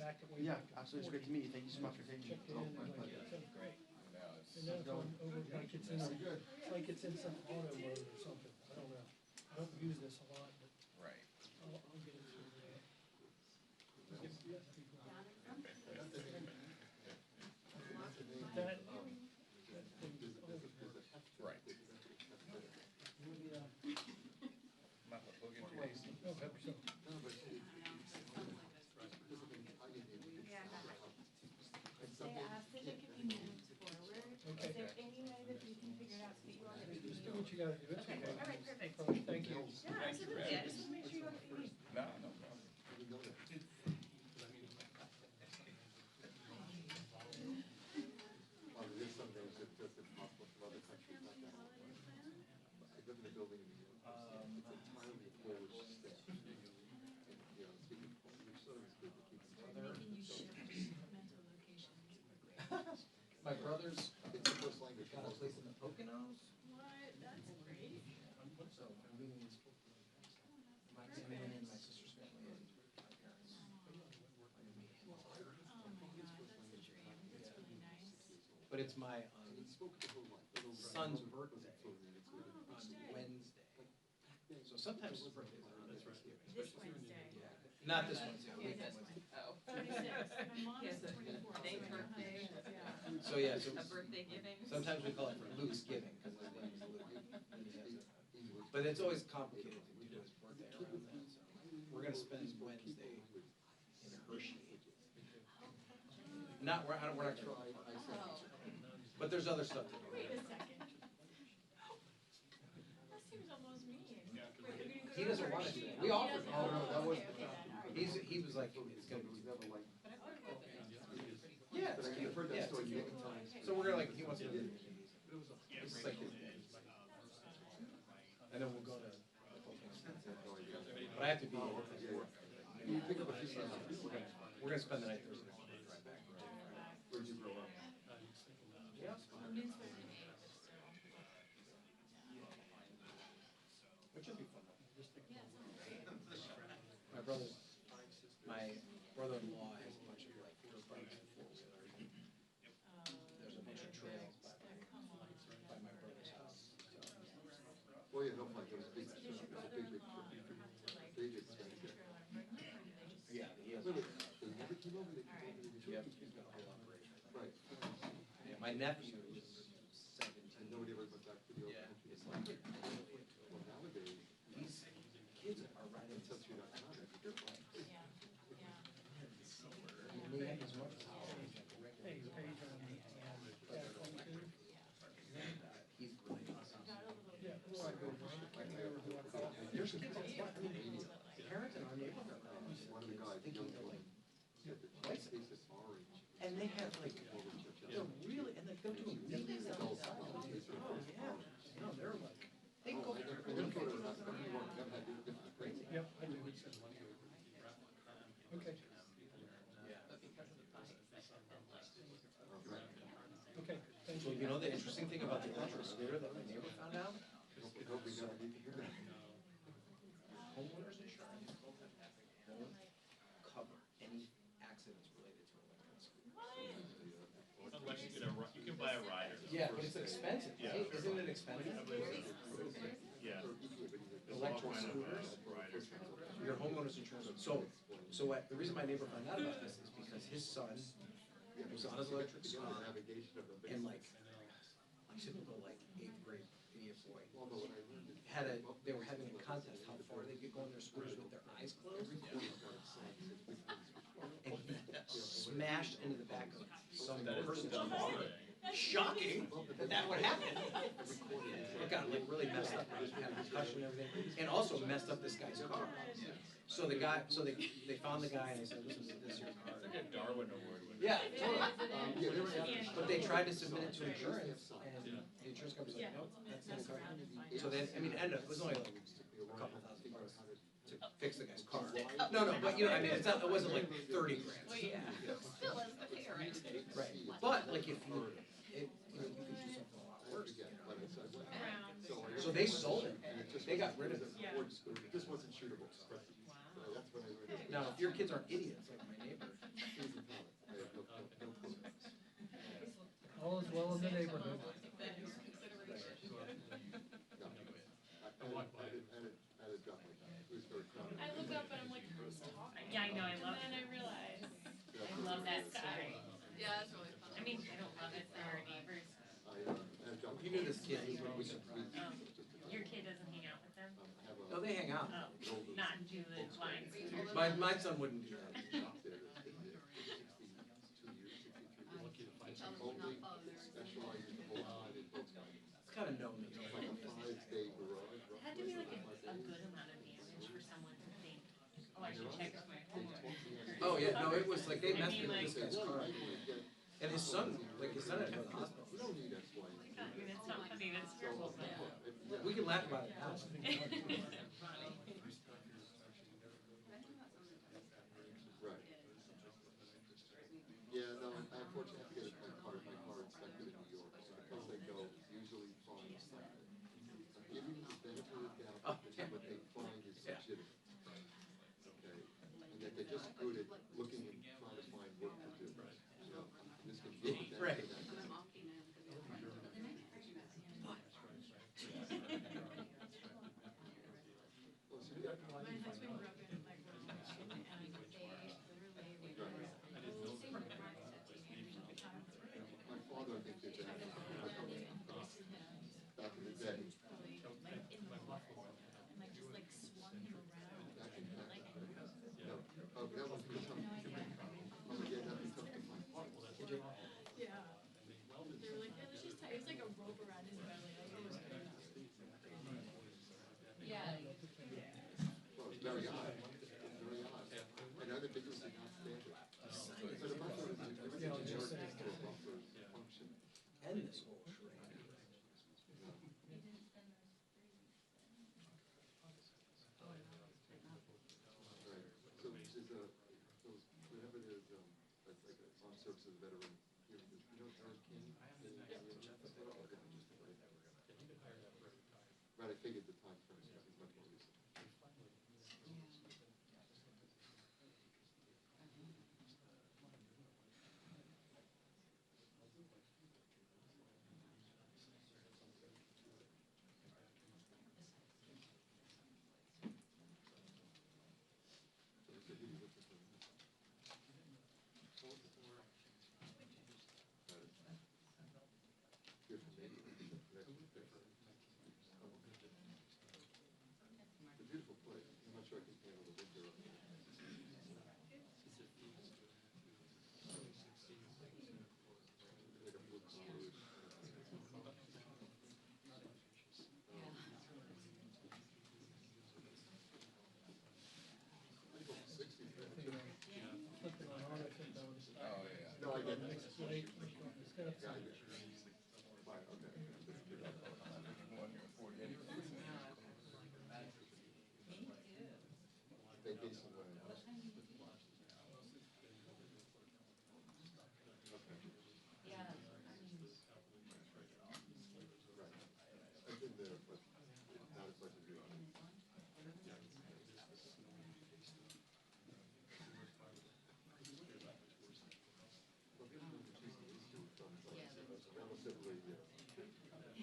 back away. Yeah, absolutely. It's great to meet you. Thank you so much for taking me. Checked in and like, it sounds great. And now it's on over, like it's in, it's like it's in some auto mode or something. I don't know. I don't use this a lot, but Right. I'll get it to you. That thing's over. Right. Might have to plug into your AC. Oh, pepper so. They asked if it could be moved forward. Okay. Is there any way that we can figure it out so that you all get what you Just do need? what you gotta do. It's okay. All right, perfect. Thank you. Yeah, absolutely. I just want to make sure you all get what you need. No, no problem. Well, there is some things that just impossible from other countries like that. I live in a building in New York. It's entirely Polish staff. And, you know, speaking Polish, which sort of is good to keep in touch. Making you shift mental locations. My brother's It's the first language. got a place in the Poconos, What? That's great. so I'm meeting my family and my sister's family and my parents. Oh my God, that's a dream. That's really nice. But it's my And he spoke the whole life. son's birthday Oh, on which day? Wednesday. So sometimes his birthdays are on Thanksgiving. This Wednesday. Not this Wednesday, a Yeah, week this from Wednesday. Oh. 26th. My mom is 24th. Thank so birthday. yeah. So yeah, so A birthday giving. sometimes we call it Luke's giving because his name is Luke. And he has it. But it's always complicated to do his birthday around that, so we're gonna spend Wednesday in Hershey. Not, we're not, but there's other stuff to do. Wait a second. That seems almost mean. Wait, we're gonna go He to doesn't want to do Hershey? that. We Oh, he offered. doesn't? Oh, no, that Okay, was. okay, then, all right. He was like, it's gonna be. But I've heard about that. Yeah, But it's I've cute. heard Yeah, that story it's many cute. times. So we're gonna like, he wants to do it. It's like, and then we'll go to. But I have to be. You pick up a few times. We're gonna spend the night Thursday morning, drive back. Where'd you grow up? I'm new to it, but still. Which should be fun. Yeah, it sounds great. My brother-in-law has a bunch of like dirt bikes and four-wheelers. There's a bunch of trails by my brother's house. So. Well, yeah, no, like, it was a big, Does it your was a big, big brother-in-law trip. have to like Big put the expensive. trailer on pregnant, or do they just? Yeah, he has. Wait, wait, they never came over, they came over, they Yep, took he's got a whole operation. Right. Yeah, my nephew is 17. And nobody ever went back to the old Yeah, country. it's like, Well, nowadays, these kids are riding it's up to you, dirt bikes. Yeah, yeah. And they have as much power as like a regular. Hey, page on the, tab 22. He's really awesome. Yeah, well, I go, I can't remember who I called. There's kids on the I mean, parents in our neighborhood. one of the guys, Thinking young they're boy, like, said that she tasted orange. and they have like, Over to Churchill. they're really, and like they're doing meetings on this. Oh, yeah, no, they're like, they go. I never go to that, but you won't, never had to do it. Crazy. Yep, I do. Okay, okay, thank So you. you know the interesting thing about the electric scooter that my neighbor found out? Hope we never need to hear that. Homeowners insurance won't cover any accidents related to electric scooters. Unless you get a, you can buy a rider. Yeah, but it's expensive, Yeah. right? Isn't it expensive? Yeah. Electric scooters, Rider. your homeowner's insurance. So the reason my neighbor found out about this is because his son was on his electric The scooter navigation of the and base. like typical like 8th grade idiot boy Well, no, when I learned it, they were having a contest how far they could go on their scooters with their eyes closed. And he smashed into the back of some person's car. Shocking that would happen. It got like really messed up, had a concussion and everything, and also messed up this guy's car. So they found the guy and they said, "Listen, this is your car." It's like a Darwin Award winner. Yeah, totally. yeah, they were after. But they tried to submit it to insurance, and the insurance company's like, nope, that's not covered. So then, I mean, it ended up, it was only like a couple $1,000 to fix the guy's car. No, but you know, I mean, it wasn't like 30 grand. Well, yeah. Still is okay, right? Right, but like if you, you know, you could do something a lot worse. You know? Around. So they sold it, they got rid of it. It just wasn't shootable. So that's when I learned. Now, if your kids aren't idiots like my neighbor, She's in college. I have no clue. All is well in the neighborhood. No. I had a job like that. It was very crowded. I look up and I'm like, who's talking? Yeah, I know, I love And then I realize, I love that sky. yeah, that's really fun. I mean, I don't love it for our neighbors. I had a job. you knew this kid, he's we surprised. Your kid doesn't hang out with them? I have a. No, they hang out. Oh, not do the lines. My son wouldn't do that. Shop there that's been there for 62 years, 63 years. Only specializing in Volkswagen. It's kind of known that It's like a 5-day garage. It had to be like a good amount of damage for someone to think, oh, I should check my homeowner. Oh, yeah, no, it was like, they messed with I mean, this guy's car. And his son, like, his son had to go to the hospital. You don't need X, Y, I mean, it's not funny, that's terrible, but. We can laugh about it now. Right. Yeah, no, I unfortunately have to get my car inspected in New York, and because they go, usually find something. I'm giving you the benefit of the doubt that what they find is legitimate. Okay, and that they're just good at looking and trying to find work to do. You know, this can give them that. Right. Well, see, that- My husband grew up in like rural Michigan, and they literally were single rights at teenagers all the time. My father, I think, did that back in the day. Like in the woods, and like just like swung him around. Back in the Like, No, oh, that must be tough. Oh, yeah, that'd be tough to find. yeah. They were like, yeah, let's just tie, it was like a rope around his belly. Like, it was crazy. Yeah. Well, it's very odd. It's very odd. And other videos did not stand it. But a buffer, there is a generic name for a buffer function. And this whole charade. Right. So there's those, whenever there's, like armed services veteran, you know George King? Right, I figured the time frame is much more recent. It's a beautiful place. I'm not sure I can handle the winter up there. Like a blue collar. Flipping on auto fit though, it's Oh, yeah. No, I get that. it's like, it's got Yeah, I some- get it. Fine, okay. One year, 48. Vacation way. Right. I've been there, but not as much as you. Relatively,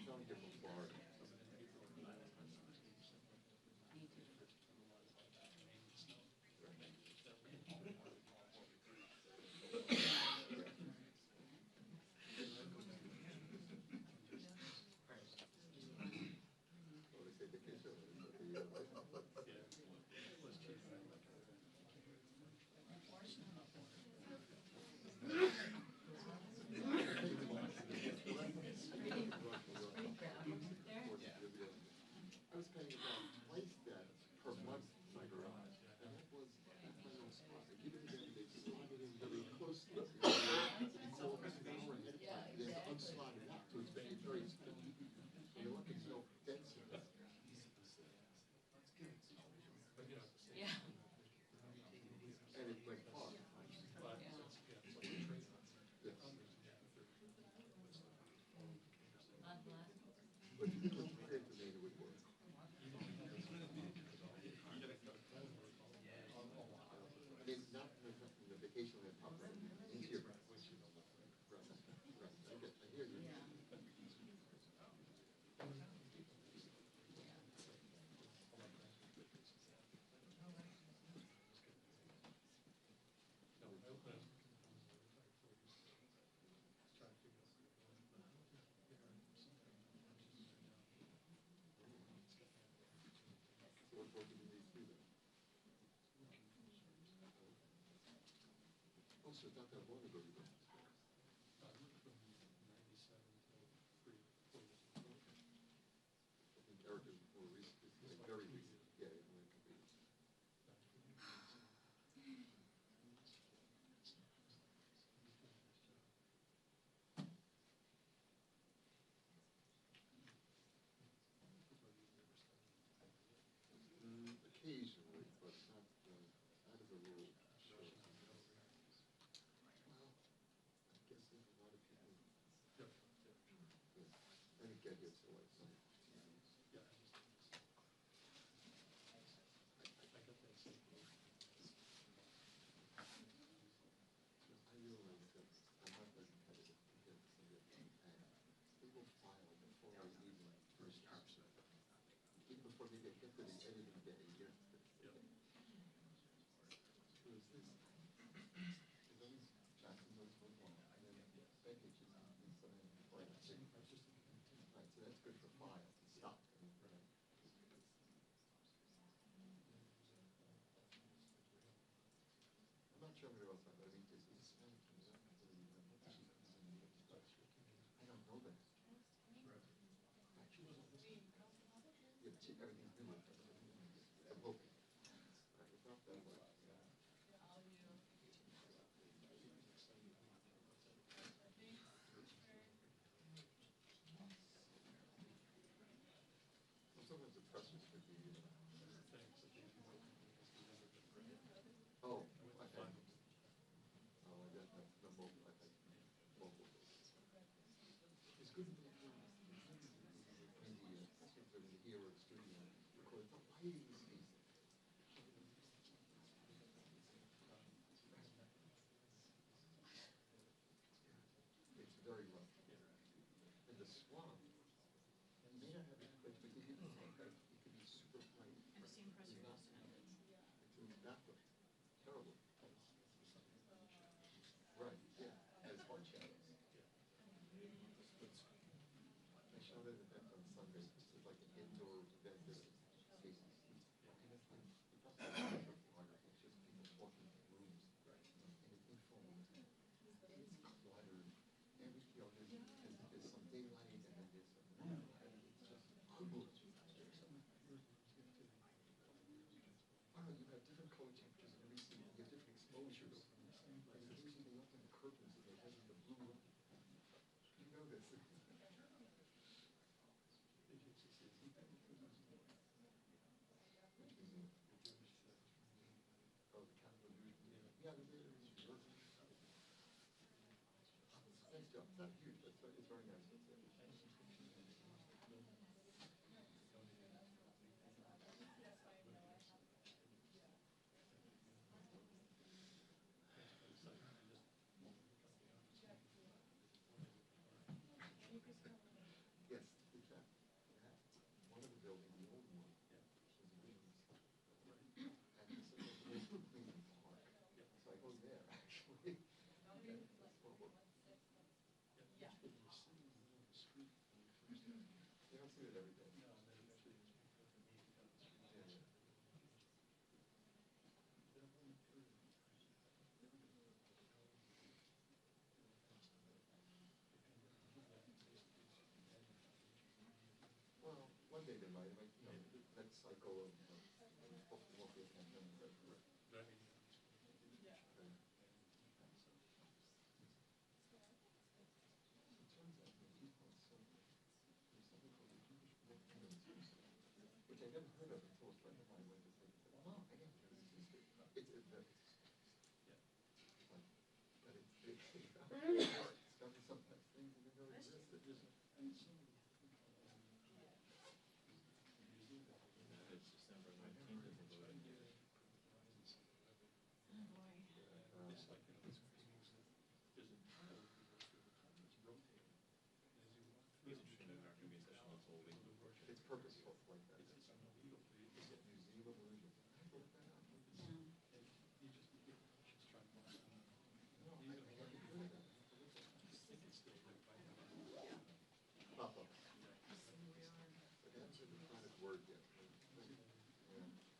from different Florida. Well, they say vacation, working in DC then? Oh, so it's not that long ago you went to school. I worked from 97 till 3 or 4 years ago. I think Eric is more recent, it's like very recent, yeah, it could be. Occasionally, but not as a rule. Sure. Well, I guess there's a lot of people. Yeah. I didn't get here till like some TVs. Yeah, I got that same thing. I realize that I'm not very competitive compared to some of the and they will file before I even first start. Even before they get to the editing day, you know. So is this? There's always Jackson's always one one, and then Beckett is something before I say. Right, so that's good for file and stock. Right. I'm not sure everybody else, I mean, is Hispanic comes up with I don't know that. Actually, yeah, but everything's new with her. I'm hoping. Right, it's not that way. Well, sometimes the pressures could be, oh, I've had, oh, I got the mobile, I've had mobile. It's good when you especially if they're here or the studio, record, the lighting is amazing. It's very rough. And the swamp, you may not have it, but you can it can be super bright. I've seen press It's not- release. It's in backward, terrible. Right, yeah, and it's hard shadows. I shot an event on Sunday, this is like an indoor event, there's spaces. And it's like, it's not photography, it's just people walking in rooms. And it's informal. It's cluttered. Every, there's some daylight and then there's some, it's just ugly. Wow, you have different color temperatures in every scene, you have different exposures. And occasionally they open the curtains and they have the blue light. You know this. Oh, the Capitol Museum. Yeah, the museum. Nice job. It's not huge, but it's very nice. Yes, the cap. One of the buildings, the old one, was originally stuck. And it's supposed to be Cleveland Park. So I go there, actually. And it's horrible. Yeah. You were sitting on the street when we first had. You don't see it every day. No, and then eventually it was before the meeting down the street. Yeah, yeah. That one occurred. Well, one day they might, like, you know, that cycle of walking and then Right. Right. It turns out that he's on something. There's something called the Jewish Book of Ministers, which I never heard of until a friend of mine went to say, wow, I didn't know this existed. But it's discovered sometimes things that didn't know existed. It's December 19th, and we're going to do it. It's like, you know, there's a tile that goes through the top, it's rotating. And as you walk through. It's interesting that our new session is holding. It's purposeful like that. It's unbelievable. It's a museum of illusion. I thought that out. And you just get cautious trying to walk down. No, I never heard of that. I think it's still right by now. Pop up. But they haven't said the planet word yet. Yeah.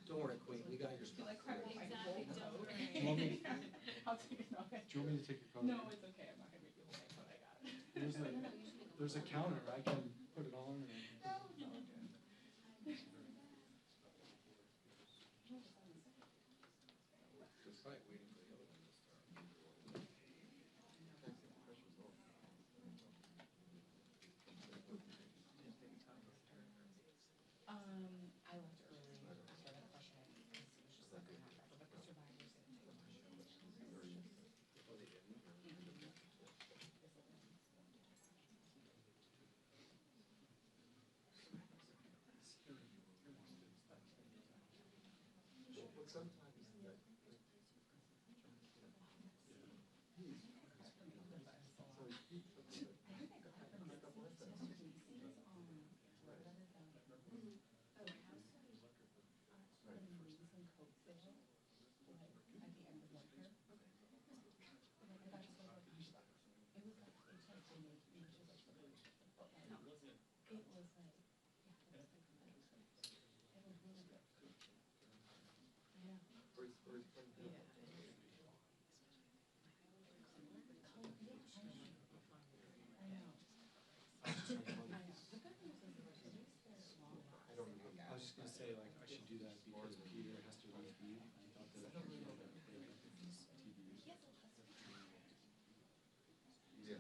Don't worry, Queen, we got your spot. Exactly, don't worry. You want me, I'll take it, okay. do you want me to take your card? No, it's okay, I'm not gonna make you pay, but I got it. There's a counter, I can put it on and. Despite waiting for the other one to start. I left early after that question, because it was just like, gonna happen, but the survivors didn't take questions. But sometimes that, I was just gonna say, like, I should do that because Peter has to leave. I thought that I could break up his TV. yeah.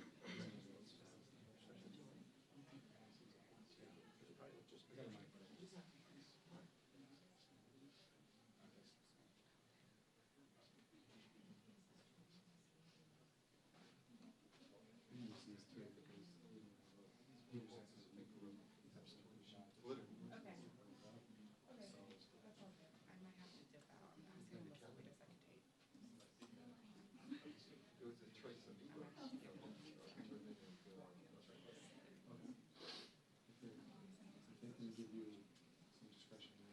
I got a mic. We use these too because Peter's access to make room for these Epstein. Political. Okay. Okay, that's all good. I might have to dip out. I'm asking Melissa to wait a second tape. It was a choice of, we were living in, If they can give you some discretion now.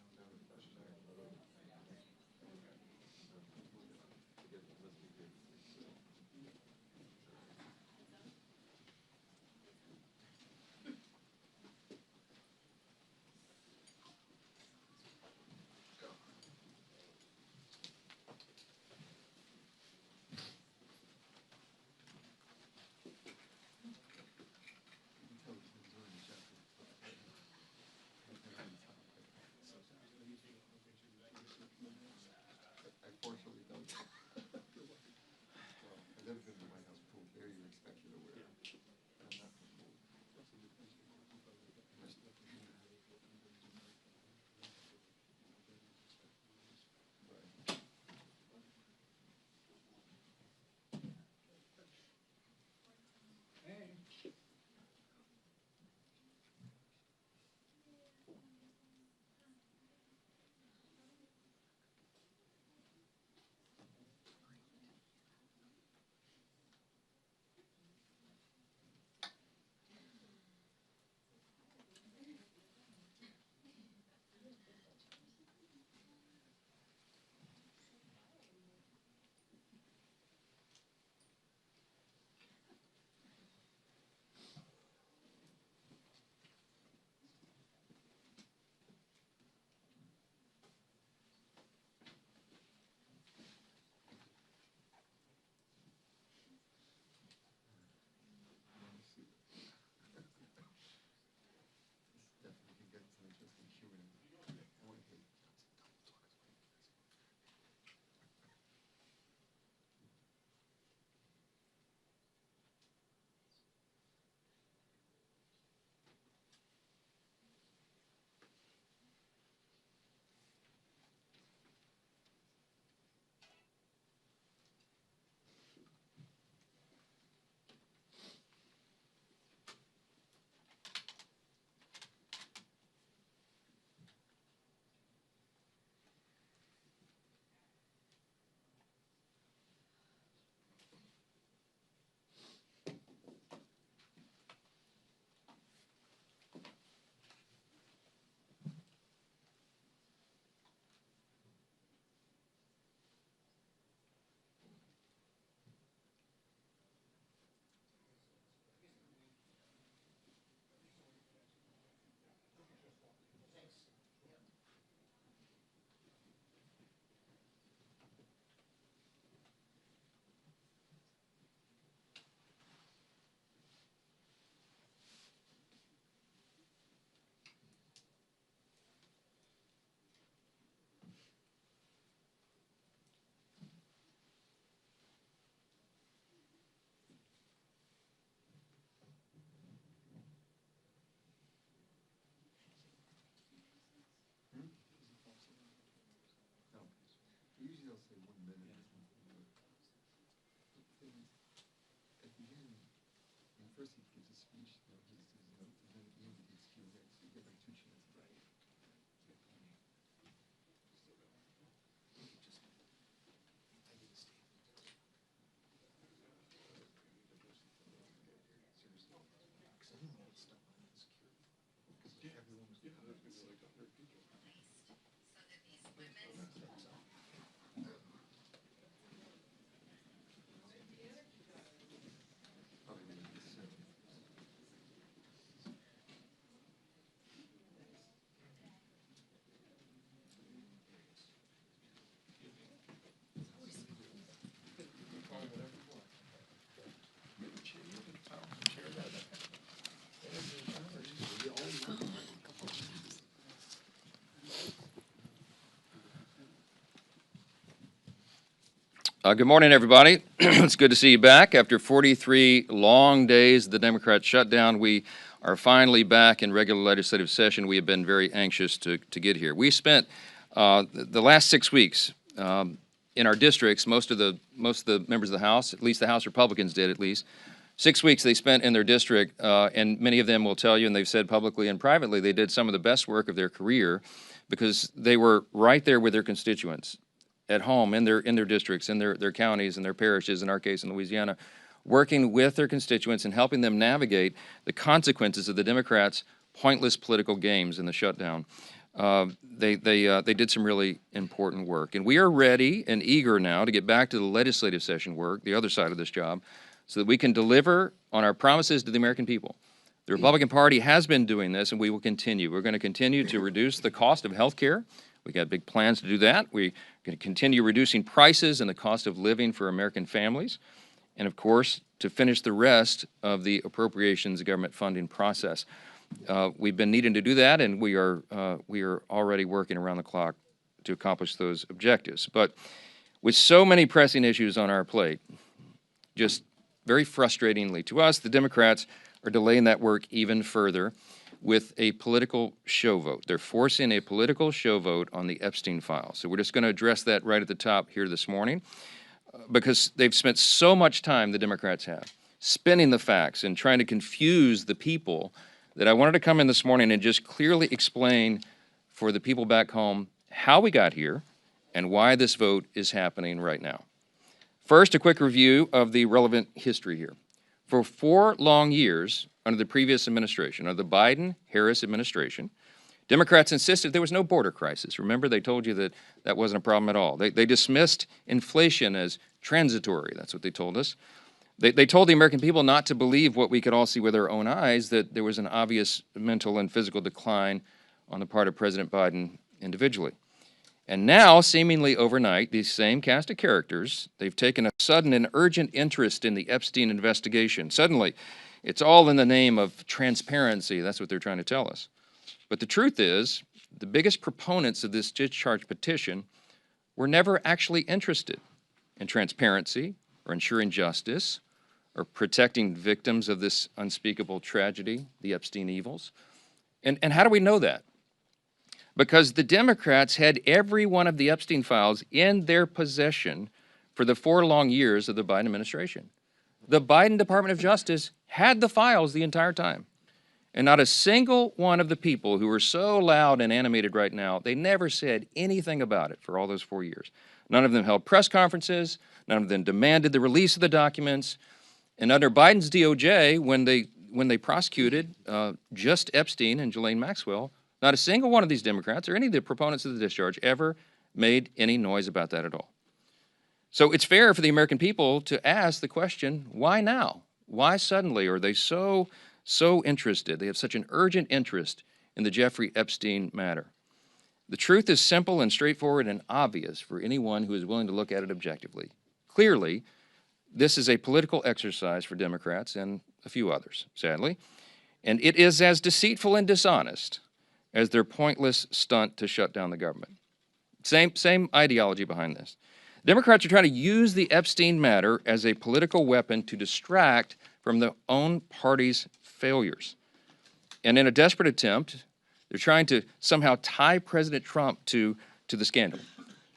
I'll say 1 minute. At the end, first he gives a speech, his notes, and then at the end he gives Q&A. So you get like 2 chances. Right. Good morning, everybody. It's good to see you back. After 43 long days of the Democrat shutdown, we are finally back in regular legislative session. We have been very anxious to get here. We spent the last 6 weeks in our districts, most of the members of the House, at least the House Republicans did at least, 6 weeks they spent in their district, and many of them will tell you, and they've said publicly and privately, they did some of the best work of their career because they were right there with their constituents at home, in their districts, in their counties, and their parishes, in our case in Louisiana, working with their constituents and helping them navigate the consequences of the Democrats' pointless political games in the shutdown. They did some really important work. And we are ready and eager now to get back to the legislative session work, the other side of this job, so that we can deliver on our promises to the American people. The Republican Party has been doing this, and we will continue. We're going to continue to reduce the cost of health care. We got big plans to do that. We're going to continue reducing prices and the cost of living for American families. And of course, to finish the rest of the appropriations government funding process. We've been needing to do that, and we are already working around the clock to accomplish those objectives. But with so many pressing issues on our plate, just very frustratingly to us, the Democrats are delaying that work even further with a political show vote. They're forcing a political show vote on the Epstein files. So we're just going to address that right at the top here this morning because they've spent so much time, the Democrats have, spinning the facts and trying to confuse the people that I wanted to come in this morning and just clearly explain for the people back home how we got here and why this vote is happening right now. First, a quick review of the relevant history here. For 4 long years under the previous administration, under the Biden-Harris administration, Democrats insisted there was no border crisis. Remember, they told you that that wasn't a problem at all. They dismissed inflation as transitory. That's what they told us. They told the American people not to believe what we could all see with our own eyes, that there was an obvious mental and physical decline on the part of President Biden individually. And now, seemingly overnight, these same cast of characters, they've taken a sudden and urgent interest in the Epstein investigation. Suddenly, it's all in the name of transparency. That's what they're trying to tell us. But the truth is, the biggest proponents of this discharge petition were never actually interested in transparency or ensuring justice or protecting victims of this unspeakable tragedy, the Epstein evils. And how do we know that? Because the Democrats had every one of the Epstein files in their possession for the 4 long years of the Biden administration. The Biden Department of Justice had the files the entire time. And not a single one of the people who are so loud and animated right now, they never said anything about it for all those 4 years. None of them held press conferences. None of them demanded the release of the documents. And under Biden's DOJ, when they prosecuted just Epstein and Ghislaine Maxwell, not a single one of these Democrats or any of the proponents of the discharge ever made any noise about that at all. So it's fair for the American people to ask the question, why now? Why suddenly are they so interested? They have such an urgent interest in the Jeffrey Epstein matter. The truth is simple and straightforward and obvious for anyone who is willing to look at it objectively. Clearly, this is a political exercise for Democrats and a few others, sadly, and it is as deceitful and dishonest as their pointless stunt to shut down the government. Same ideology behind this. Democrats are trying to use the Epstein matter as a political weapon to distract from their own party's failures. And in a desperate attempt, they're trying to somehow tie President Trump to the scandal.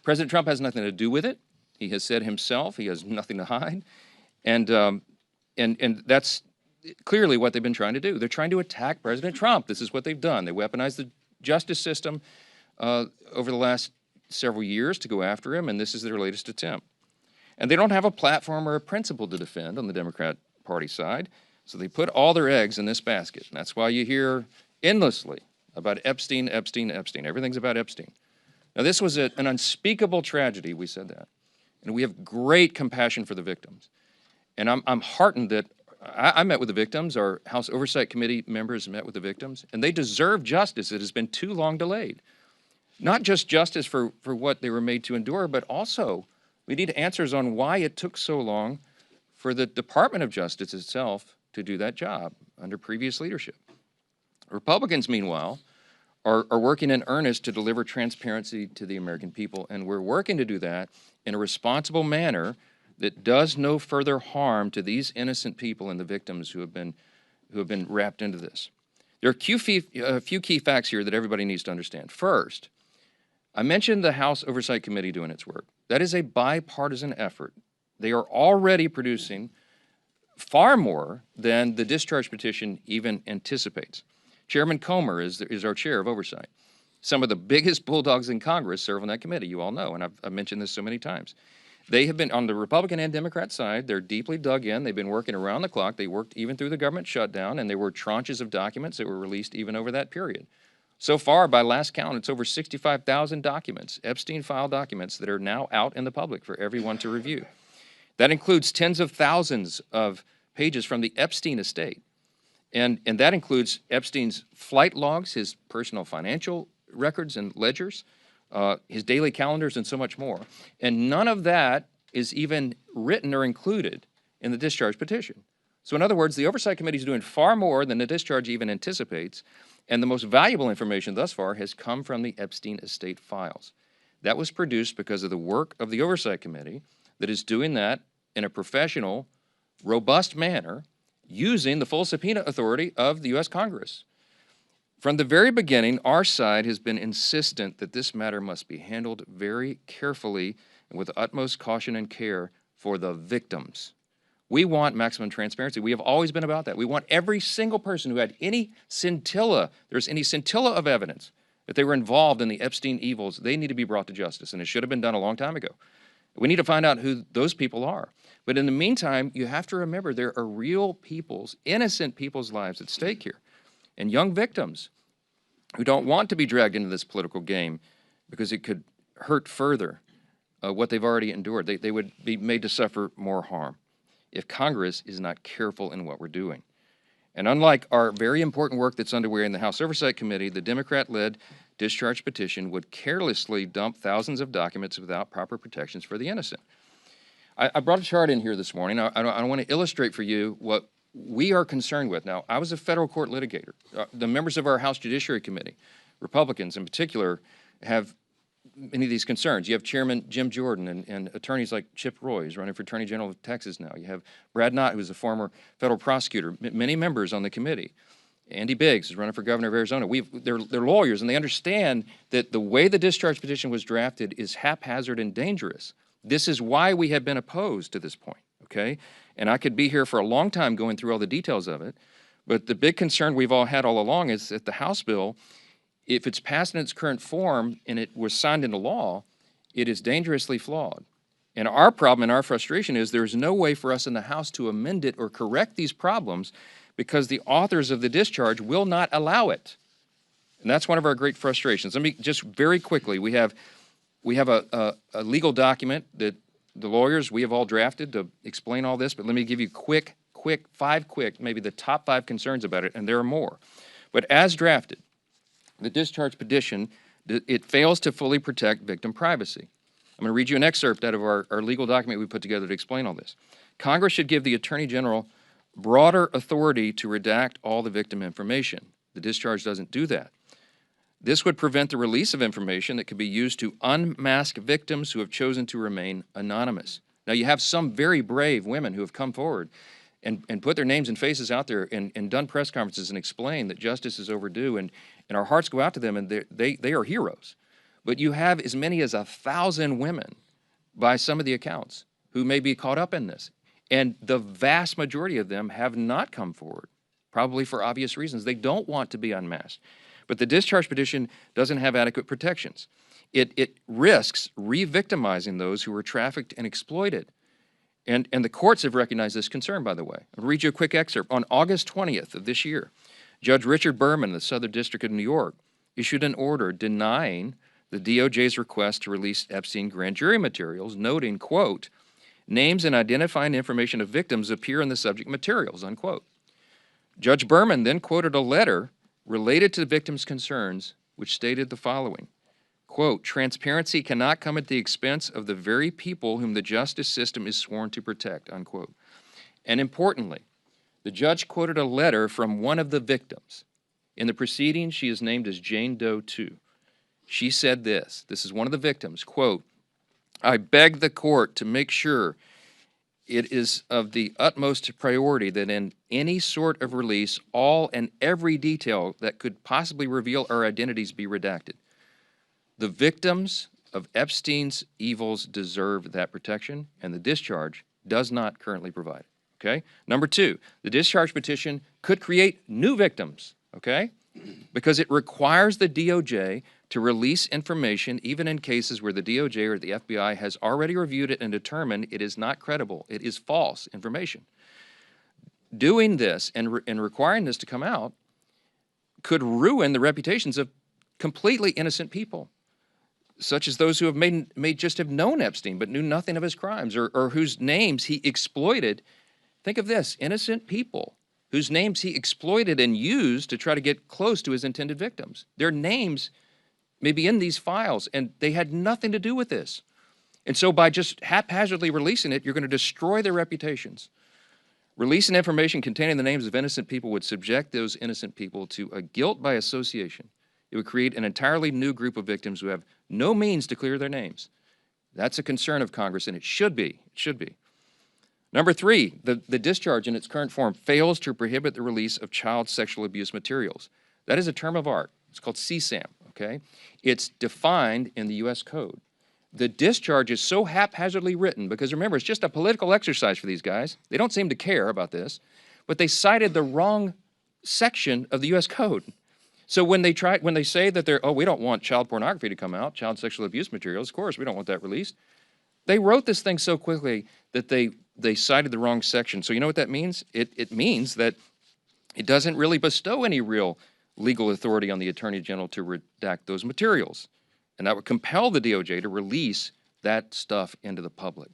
President Trump has nothing to do with it. He has said himself he has nothing to hide. And that's clearly what they've been trying to do. They're trying to attack President Trump. This is what they've done. They weaponized the justice system over the last several years to go after him, and this is their latest attempt. And they don't have a platform or a principle to defend on the Democrat Party side, so they put all their eggs in this basket. And that's why you hear endlessly about Epstein, Epstein, Epstein. Everything's about Epstein. Now, this was an unspeakable tragedy, we said that. And we have great compassion for the victims. And I'm heartened that I met with the victims. Our House Oversight Committee members met with the victims, and they deserve justice. It has been too long delayed. Not just justice for what they were made to endure, but also we need answers on why it took so long for the Department of Justice itself to do that job under previous leadership. Republicans, meanwhile, are working in earnest to deliver transparency to the American people, and we're working to do that in a responsible manner that does no further harm to these innocent people and the victims who have been wrapped into this. There are a few key facts here that everybody needs to understand. First, I mentioned the House Oversight Committee doing its work. That is a bipartisan effort. They are already producing far more than the discharge petition even anticipates. Chairman Comer is our chair of oversight. Some of the biggest bulldogs in Congress serve on that committee, you all know, and I've mentioned this so many times. They have been, on the Republican and Democrat side, they're deeply dug in. They've been working around the clock. They worked even through the government shutdown, and there were tranches of documents that were released even over that period. So far, by last count, it's over 65,000 documents, Epstein file documents, that are now out in the public for everyone to review. That includes tens of thousands of pages from the Epstein estate. And that includes Epstein's flight logs, his personal financial records and ledgers, his daily calendars, and so much more. And none of that is even written or included in the discharge petition. So in other words, the Oversight Committee is doing far more than the discharge even anticipates, and the most valuable information thus far has come from the Epstein estate files. That was produced because of the work of the Oversight Committee that is doing that in a professional, robust manner, using the full subpoena authority of the U.S. Congress. From the very beginning, our side has been insistent that this matter must be handled very carefully and with utmost caution and care for the victims. We want maximum transparency. We have always been about that. We want every single person who had any scintilla, there's any scintilla of evidence that they were involved in the Epstein evils, they need to be brought to justice, and it should have been done a long time ago. We need to find out who those people are. But in the meantime, you have to remember there are real people's, innocent people's lives at stake here, and young victims who don't want to be dragged into this political game because it could hurt further what they've already endured. They would be made to suffer more harm if Congress is not careful in what we're doing. And unlike our very important work that's underway in the House Oversight Committee, the Democrat-led discharge petition would carelessly dump thousands of documents without proper protections for the innocent. I brought a chart in here this morning. I want to illustrate for you what we are concerned with. Now, I was a federal court litigator. The members of our House Judiciary Committee, Republicans in particular, have many of these concerns. You have Chairman Jim Jordan and attorneys like Chip Roy, who's running for Attorney General of Texas now. You have Brad Knott, who's a former federal prosecutor, many members on the committee. Andy Biggs is running for governor of Arizona. They're lawyers, and they understand that the way the discharge petition was drafted is haphazard and dangerous. This is why we have been opposed to this point, okay? And I could be here for a long time going through all the details of it, but the big concern we've all had all along is that the House bill, if it's passed in its current form and it was signed into law, it is dangerously flawed. And our problem and our frustration is there is no way for us in the House to amend it or correct these problems because the authors of the discharge will not allow it. And that's one of our great frustrations. Let me just very quickly, we have a legal document that the lawyers, we have all drafted to explain all this, but let me give you maybe the top 5 concerns about it, and there are more. But as drafted, the discharge petition, it fails to fully protect victim privacy. I'm going to read you an excerpt out of our legal document we put together to explain all this. Congress should give the Attorney General broader authority to redact all the victim information. The discharge doesn't do that. This would prevent the release of information that could be used to unmask victims who have chosen to remain anonymous. Now, you have some very brave women who have come forward and put their names and faces out there and done press conferences and explained that justice is overdue, and our hearts go out to them, and they are heroes. but you have as many as 1,000 women by some of the accounts who may be caught up in this. And the vast majority of them have not come forward, probably for obvious reasons. They don't want to be unmasked. But the discharge petition doesn't have adequate protections. It risks re-victimizing those who were trafficked and exploited. And the courts have recognized this concern, by the way. I'll read you a quick excerpt. On August 20th of this year, Judge Richard Berman, the Southern District of New York, issued an order denying the DOJ's request to release Epstein grand jury materials, noting, quote, names and identifying information of victims appear in the subject materials, unquote. Judge Berman then quoted a letter related to the victims' concerns, which stated the following, quote, transparency cannot come at the expense of the very people whom the justice system is sworn to protect, unquote. And importantly, the judge quoted a letter from one of the victims. In the proceedings, she is named as Jane Doe 2. She said this is one of the victims, quote, I beg the court to make sure it is of the utmost priority that in any sort of release, all and every detail that could possibly reveal our identities be redacted. The victims of Epstein's evils deserve that protection, and the discharge does not currently provide it, okay? Number two, the discharge petition could create new victims, okay? Because it requires the DOJ to release information even in cases where the DOJ or the FBI has already reviewed it and determined it is not credible, it is false information. Doing this and requiring this to come out could ruin the reputations of completely innocent people, such as those who have may just have known Epstein but knew nothing of his crimes, or whose names he exploited. Think of this, innocent people whose names he exploited and used to try to get close to his intended victims. Their names may be in these files, and they had nothing to do with this. And so by just haphazardly releasing it, you're going to destroy their reputations. Releasing information containing the names of innocent people would subject those innocent people to a guilt by association. It would create an entirely new group of victims who have no means to clear their names. That's a concern of Congress, and it should be. It should be. Number three, the discharge in its current form fails to prohibit the release of child sexual abuse materials. That is a term of art. It's called CSAM, okay? It's defined in the U.S. Code. The discharge is so haphazardly written, because remember, it's just a political exercise for these guys. They don't seem to care about this, but they cited the wrong section of the U.S. Code. So when they say that we don't want child pornography to come out, child sexual abuse materials, of course, we don't want that released. They wrote this thing so quickly that they cited the wrong section. So you know what that means? It means that it doesn't really bestow any real legal authority on the Attorney General to redact those materials. And that would compel the DOJ to release that stuff into the public.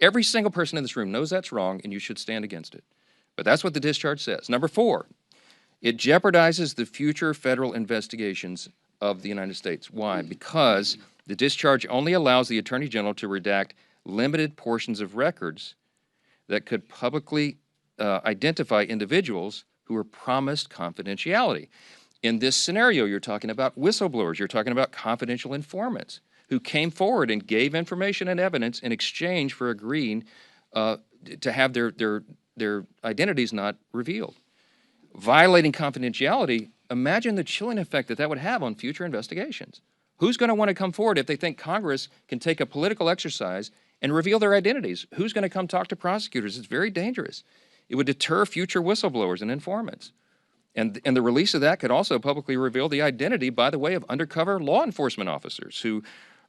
Every single person in this room knows that's wrong, and you should stand against it. But that's what the discharge says. Number four, it jeopardizes the future federal investigations of the United States. Why? Because the discharge only allows the Attorney General to redact limited portions of records that could publicly identify individuals who were promised confidentiality. In this scenario, you're talking about whistleblowers, you're talking about confidential informants who came forward and gave information and evidence in exchange for agreeing to have their identities not revealed. Violating confidentiality, imagine the chilling effect that would have on future investigations. Who's going to want to come forward if they think Congress can take a political exercise and reveal their identities? Who's going to come talk to prosecutors? It's very dangerous. It would deter future whistleblowers and informants. And the release of that could also publicly reveal the identity, by the way, of undercover law enforcement officers who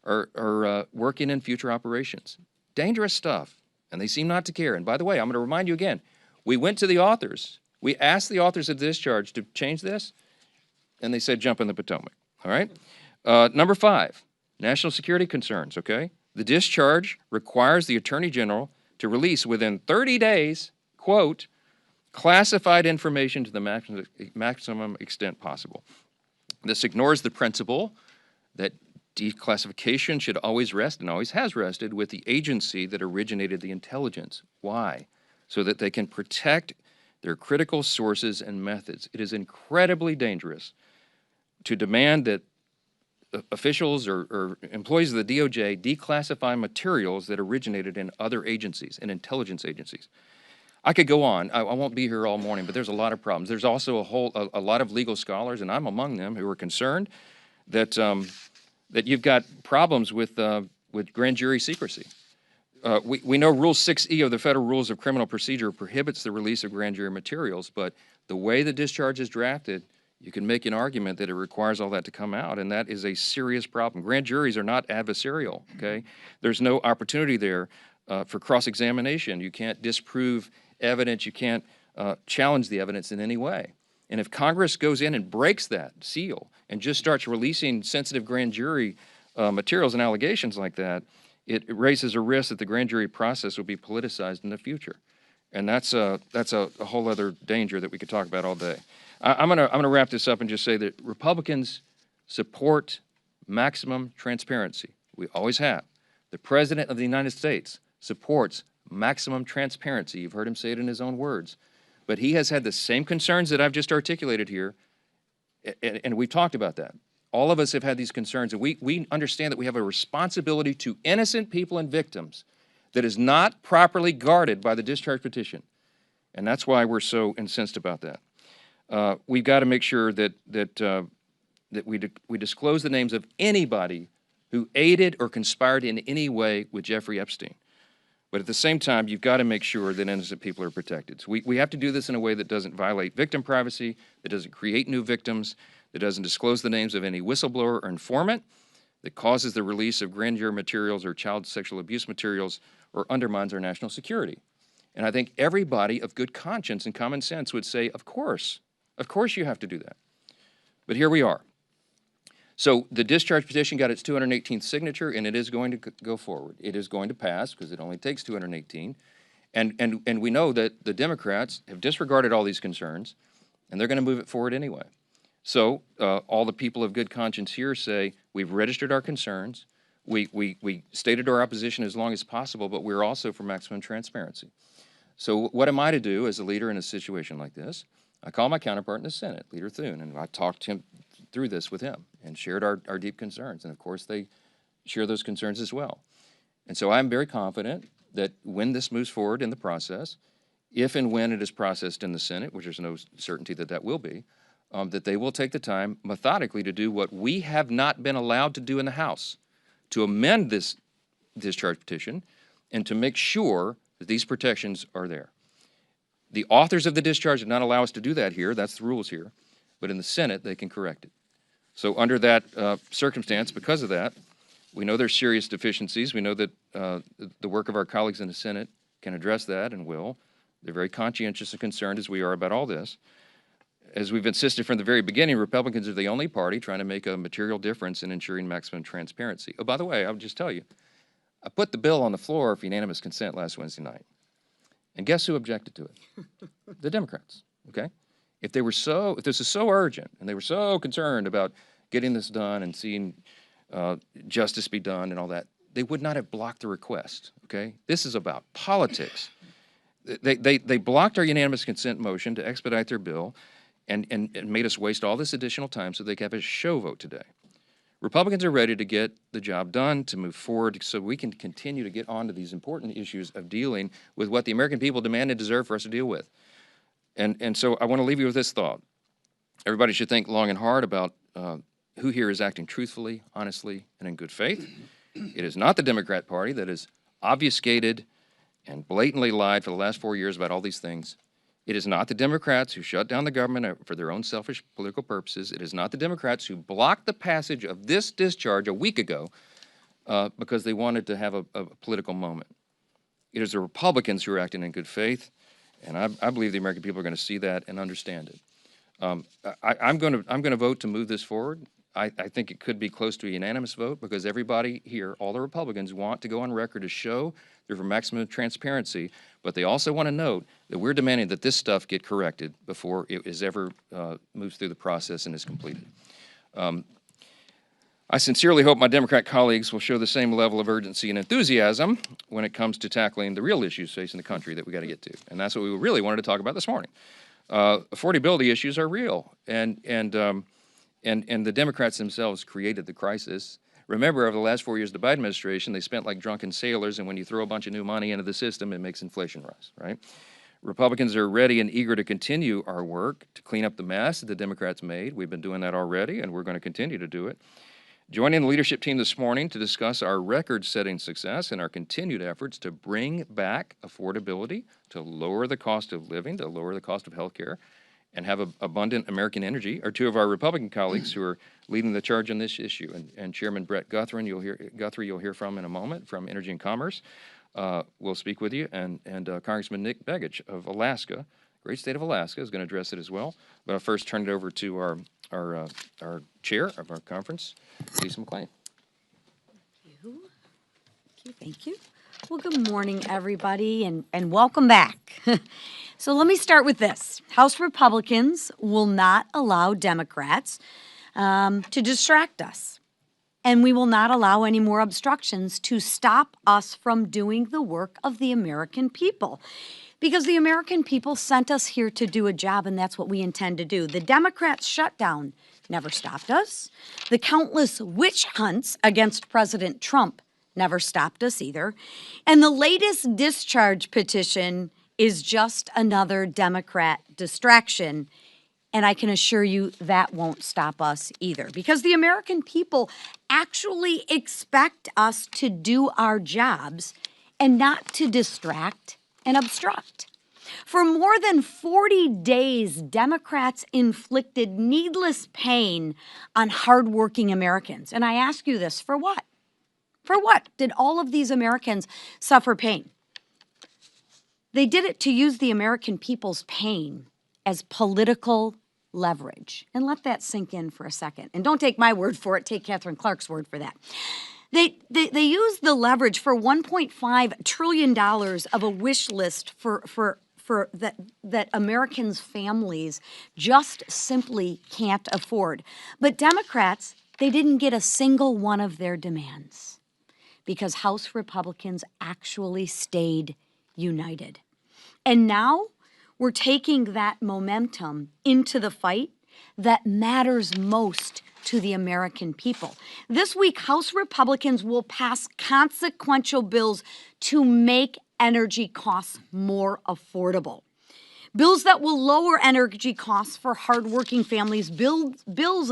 are working in future operations. Dangerous stuff, and they seem not to care. And by the way, I'm going to remind you again, we went to the authors. We asked the authors of the discharge to change this, and they said jump in the Potomac, all right? Number five, national security concerns, okay? The discharge requires the Attorney General to release within 30 days, quote, classified information to the maximum extent possible. This ignores the principle that declassification should always rest, and always has rested, with the agency that originated the intelligence. Why? So that they can protect their critical sources and methods. It is incredibly dangerous to demand that officials or employees of the DOJ declassify materials that originated in other agencies, in intelligence agencies. I could go on. I won't be here all morning, but there's a lot of problems. There's also a lot of legal scholars, and I'm among them, who are concerned that that you've got problems with grand jury secrecy. We know Rule 6E of the Federal Rules of Criminal Procedure prohibits the release of grand jury materials, but the way the discharge is drafted, you can make an argument that it requires all that to come out, and that is a serious problem. Grand juries are not adversarial, okay? There's no opportunity there for cross-examination. You can't disprove evidence. You can't challenge the evidence in any way. And if Congress goes in and breaks that seal and just starts releasing sensitive grand jury materials and allegations like that, it raises a risk that the grand jury process will be politicized in the future. And that's a whole other danger that we could talk about all day. I'm gonna wrap this up and just say that Republicans support maximum transparency. We always have. The President of the United States supports maximum transparency. You've heard him say it in his own words. But he has had the same concerns that I've just articulated here, and we've talked about that. All of us have had these concerns, and we understand that we have a responsibility to innocent people and victims that is not properly guarded by the discharge petition. And that's why we're so incensed about that. We've got to make sure that we disclose the names of anybody who aided or conspired in any way with Jeffrey Epstein. But at the same time, you've got to make sure that innocent people are protected. So we have to do this in a way that doesn't violate victim privacy, that doesn't create new victims, that doesn't disclose the names of any whistleblower or informant, that causes the release of grand jury materials or child sexual abuse materials, or undermines our national security. And I think everybody of good conscience and common sense would say, of course you have to do that. But here we are. So the discharge petition got its 218th signature, and it is going to go forward. It is going to pass because it only takes 218. And we know that the Democrats have disregarded all these concerns, and they're going to move it forward anyway. So all the people of good conscience here say, we've registered our concerns, we stated our opposition as long as possible, but we're also for maximum transparency. So what am I to do as a leader in a situation like this? I call my counterpart in the Senate, Leader Thune, and I talked him through this with him and shared our deep concerns. And of course, they share those concerns as well. And so I'm very confident that when this moves forward in the process, if and when it is processed in the Senate, which there's no certainty that that will be, that they will take the time methodically to do what we have not been allowed to do in the House, to amend this discharge petition and to make sure that these protections are there. The authors of the discharge did not allow us to do that here. That's the rules here. But in the Senate, they can correct it. So under that circumstance, because of that, we know there's serious deficiencies. We know that the work of our colleagues in the Senate can address that and will. They're very conscientious and concerned, as we are, about all this. As we've insisted from the very beginning, Republicans are the only party trying to make a material difference in ensuring maximum transparency. Oh, by the way, I'll just tell you, I put the bill on the floor for unanimous consent last Wednesday night. And guess who objected to it? The Democrats, okay? If this is so urgent and they were so concerned about getting this done and seeing justice be done and all that, they would not have blocked the request, okay? This is about politics. They blocked our unanimous consent motion to expedite their bill and made us waste all this additional time so they could have a show vote today. Republicans are ready to get the job done, to move forward so we can continue to get on to these important issues of dealing with what the American people demand and deserve for us to deal with. And so I want to leave you with this thought. Everybody should think long and hard about who here is acting truthfully, honestly, and in good faith. It is not the Democrat Party that has obfuscated and blatantly lied for the last 4 years about all these things. It is not the Democrats who shut down the government for their own selfish political purposes. It is not the Democrats who blocked the passage of this discharge a week ago because they wanted to have a political moment. It is the Republicans who are acting in good faith, and I believe the American people are going to see that and understand it. I'm going to vote to move this forward. I think it could be close to a unanimous vote because everybody here, all the Republicans, want to go on record to show they're for maximum transparency, but they also want to note that we're demanding that this stuff get corrected before it is ever moves through the process and is completed. I sincerely hope my Democrat colleagues will show the same level of urgency and enthusiasm when it comes to tackling the real issues facing the country that we got to get to, and that's what we really wanted to talk about this morning. Affordability issues are real, and the Democrats themselves created the crisis. Remember, over the last 4 years of the Biden administration, they spent like drunken sailors, and when you throw a bunch of new money into the system, it makes inflation rise, right? Republicans are ready and eager to continue our work to clean up the mess that the Democrats made. We've been doing that already, and we're going to continue to do it. Joining the leadership team this morning to discuss our record-setting success and our continued efforts to bring back affordability, to lower the cost of living, to lower the cost of health care, and have abundant American energy are two of our Republican colleagues who are leading the charge on this issue. And Chairman Brett Guthrie, you'll hear from in a moment from Energy and Commerce. Will speak with you, and Congressman Nick Begich of Alaska, great state of Alaska, is going to address it as well. But I'll first turn it over to our chair of our conference, Lisa McLean. Thank you. Well, good morning, everybody, and welcome back. So let me start with this. House Republicans will not allow Democrats to distract us. And we will not allow any more obstructions to stop us from doing the work of the American people. Because the American people sent us here to do a job, and that's what we intend to do. The Democrats' shutdown never stopped us. The countless witch hunts against President Trump never stopped us either. And the latest discharge petition is just another Democrat distraction. And I can assure you that won't stop us either, because the American people actually expect us to do our jobs and not to distract and obstruct. For more than 40 days, Democrats inflicted needless pain on hardworking Americans. And I ask you this, for what? For what did all of these Americans suffer pain? They did it to use the American people's pain as political leverage. And let that sink in for a second. And don't take my word for it, take Catherine Clark's word for that. They used the leverage for $1.5 trillion of a wish list for that Americans' families just simply can't afford. But Democrats, they didn't get a single one of their demands because House Republicans actually stayed united. And now we're taking that momentum into the fight that matters most to the American people. This week, House Republicans will pass consequential bills to make energy costs more affordable. Bills that will lower energy costs for hardworking families, bills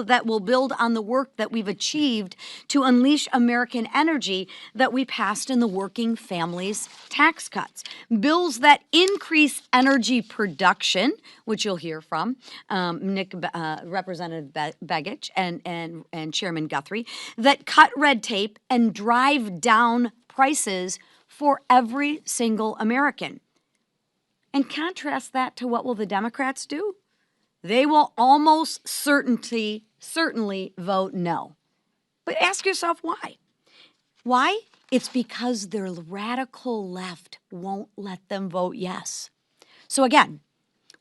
that will build on the work that we've achieved to unleash American energy that we passed in the Working Families Tax Cuts. Bills that increase energy production, which you'll hear from Representative Begich and Chairman Guthrie, that cut red tape and drive down prices for every single American. And contrast that to what will the Democrats do? They will almost certainly vote no. But ask yourself why. Why? It's because their radical left won't let them vote yes. So again,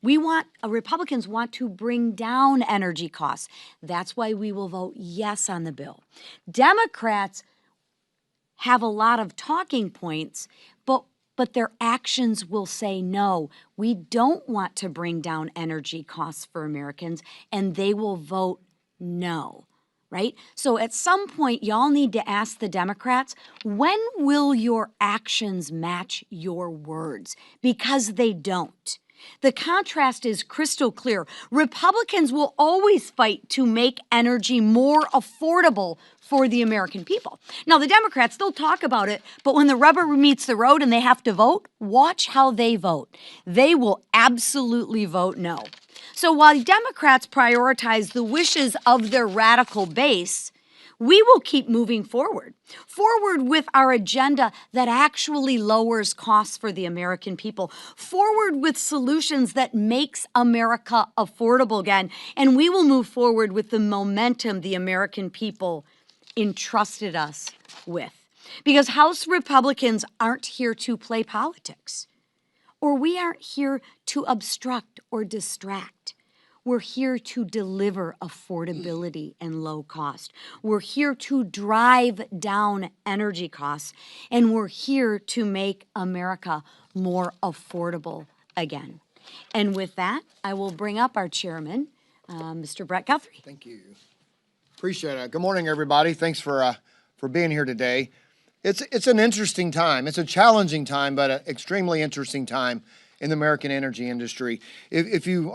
Republicans want to bring down energy costs. That's why we will vote yes on the bill. Democrats have a lot of talking points, but their actions will say no. We don't want to bring down energy costs for Americans, and they will vote no, right? So at some point, y'all need to ask the Democrats, when will your actions match your words? Because they don't. The contrast is crystal clear. Republicans will always fight to make energy more affordable for the American people. Now, the Democrats, they'll talk about it, but when the rubber meets the road and they have to vote, watch how they vote. They will absolutely vote no. So while Democrats prioritize the wishes of their radical base, we will keep moving forward with our agenda that actually lowers costs for the American people, forward with solutions that makes America affordable again, and we will move forward with the momentum the American people entrusted us with. Because House Republicans aren't here to play politics, or we aren't here to obstruct or distract. We're here to deliver affordability and low cost. We're here to drive down energy costs, and we're here to make America more affordable again. And with that, I will bring up our chairman, Mr. Brett Guthrie. Thank you. Appreciate it. Good morning, everybody. Thanks for being here today. It's an interesting time. It's a challenging time, but an extremely interesting time in the American energy industry. If you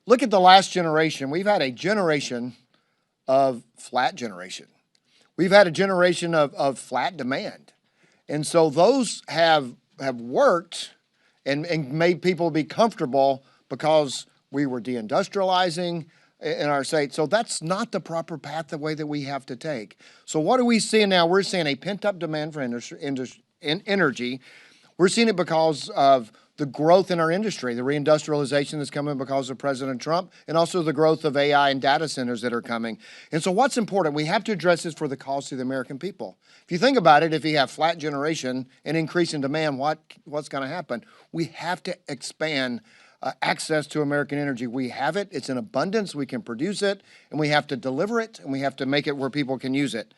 look at the last generation, we've had a generation of flat generation. We've had a generation of flat demand. And so those have worked and made people be comfortable because we were deindustrializing in our state. So that's not the proper path, the way that we have to take. So what are we seeing now? We're seeing a pent-up demand for energy. We're seeing it because of the growth in our industry, the reindustrialization that's coming because of President Trump, and also the growth of AI and data centers that are coming. And so what's important, we have to address this for the cost of the American people. If you think about it, if you have flat generation and increase in demand, what's going to happen? We have to expand access to American energy. We have it, it's in abundance, we can produce it, and we have to deliver it, and we have to make it where people can use it.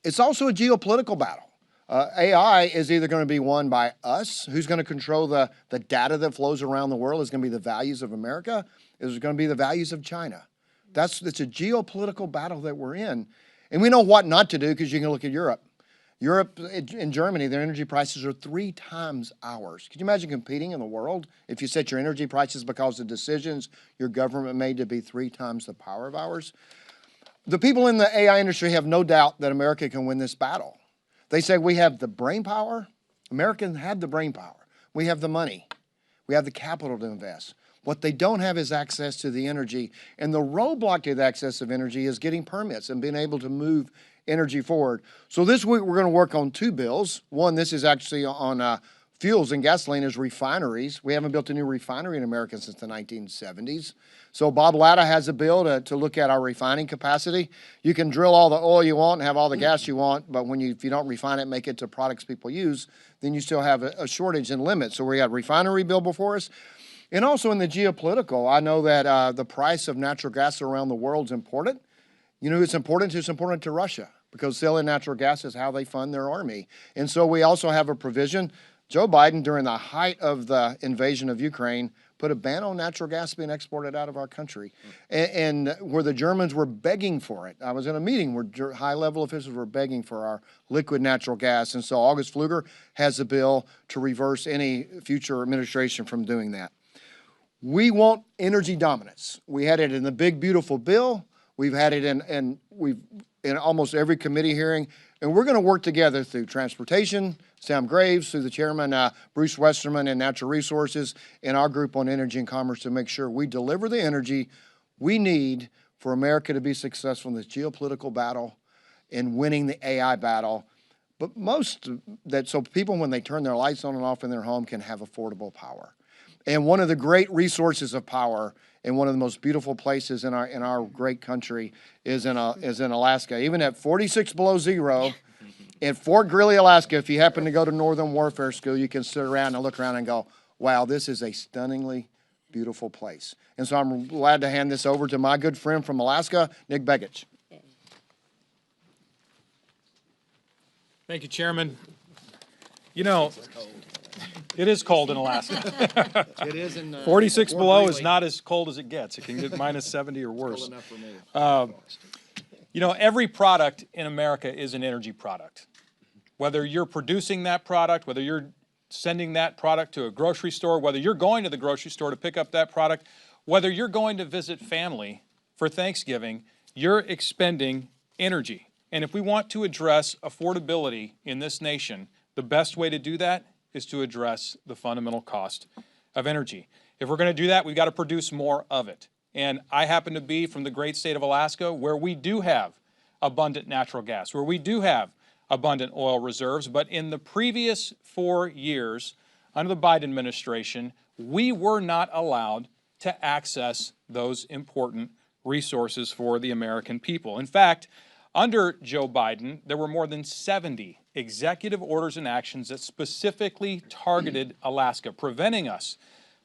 It's also a geopolitical battle. AI is either going to be won by us, who's going to control the data that flows around the world, is going to be the values of America, is it going to be the values of China. It's a geopolitical battle that we're in. And we know what not to do, because you can look at Europe. Europe and Germany, their energy prices are 3 times ours. Could you imagine competing in the world if you set your energy prices because of decisions your government made to be 3 times the power of ours? The people in the AI industry have no doubt that America can win this battle. They say we have the brain power. Americans have the brain power. We have the money. We have the capital to invest. What they don't have is access to the energy. And the roadblock to the access of energy is getting permits and being able to move energy forward. So this week we're going to work on 2 bills. One, this is actually on fuels and gasoline, is refineries. We haven't built a new refinery in America since the 1970s. So Bob Latta has a bill to look at our refining capacity. You can drill all the oil you want and have all the gas you want, but if you don't refine it, make it to products people use, then you still have a shortage and limit. So we got a refinery bill before us. And also in the geopolitical, I know that the price of natural gas around the world is important. You know who it's important to? It's important to Russia, because selling natural gas is how they fund their army. And so we also have a provision. Joe Biden, during the height of the invasion of Ukraine, put a ban on natural gas being exported out of our country, and where the Germans were begging for it. I was in a meeting where high-level officials were begging for our liquid natural gas, and so August Pfluger has a bill to reverse any future administration from doing that. We want energy dominance. We had it in the big, beautiful bill. We've had it in almost every committee hearing, and we're going to work together through transportation, Sam Graves, through the chairman, Bruce Westerman, and Natural Resources, and our group on energy and commerce, to make sure we deliver the energy we need for America to be successful in this geopolitical battle and winning the AI battle. But so people, when they turn their lights on and off in their home, can have affordable power. And one of the great resources of power, and one of the most beautiful places in our great country, is in Alaska. Even at 46 below zero, in Fort Greely, Alaska, if you happen to go to Northern Warfare School, you can sit around and look around and go, wow, this is a stunningly beautiful place. And so I'm glad to hand this over to my good friend from Alaska, Nick Begich. Thank you, Chairman. You know, it is cold in Alaska. It is in 46 Fort below Greely. is not as cold as it gets. It can get minus 70 or worse. Cold enough for me. You know, every product in America is an energy product. Whether you're producing that product, whether you're sending that product to a grocery store, whether you're going to the grocery store to pick up that product, whether you're going to visit family for Thanksgiving, you're expending energy. And if we want to address affordability in this nation, the best way to do that is to address the fundamental cost of energy. If we're going to do that, we've got to produce more of it. And I happen to be from the great state of Alaska, where we do have abundant natural gas, where we do have abundant oil reserves. But in the previous 4 years, under the Biden administration, we were not allowed to access those important resources for the American people. In fact, under Joe Biden, there were more than 70 executive orders and actions that specifically targeted Alaska, preventing us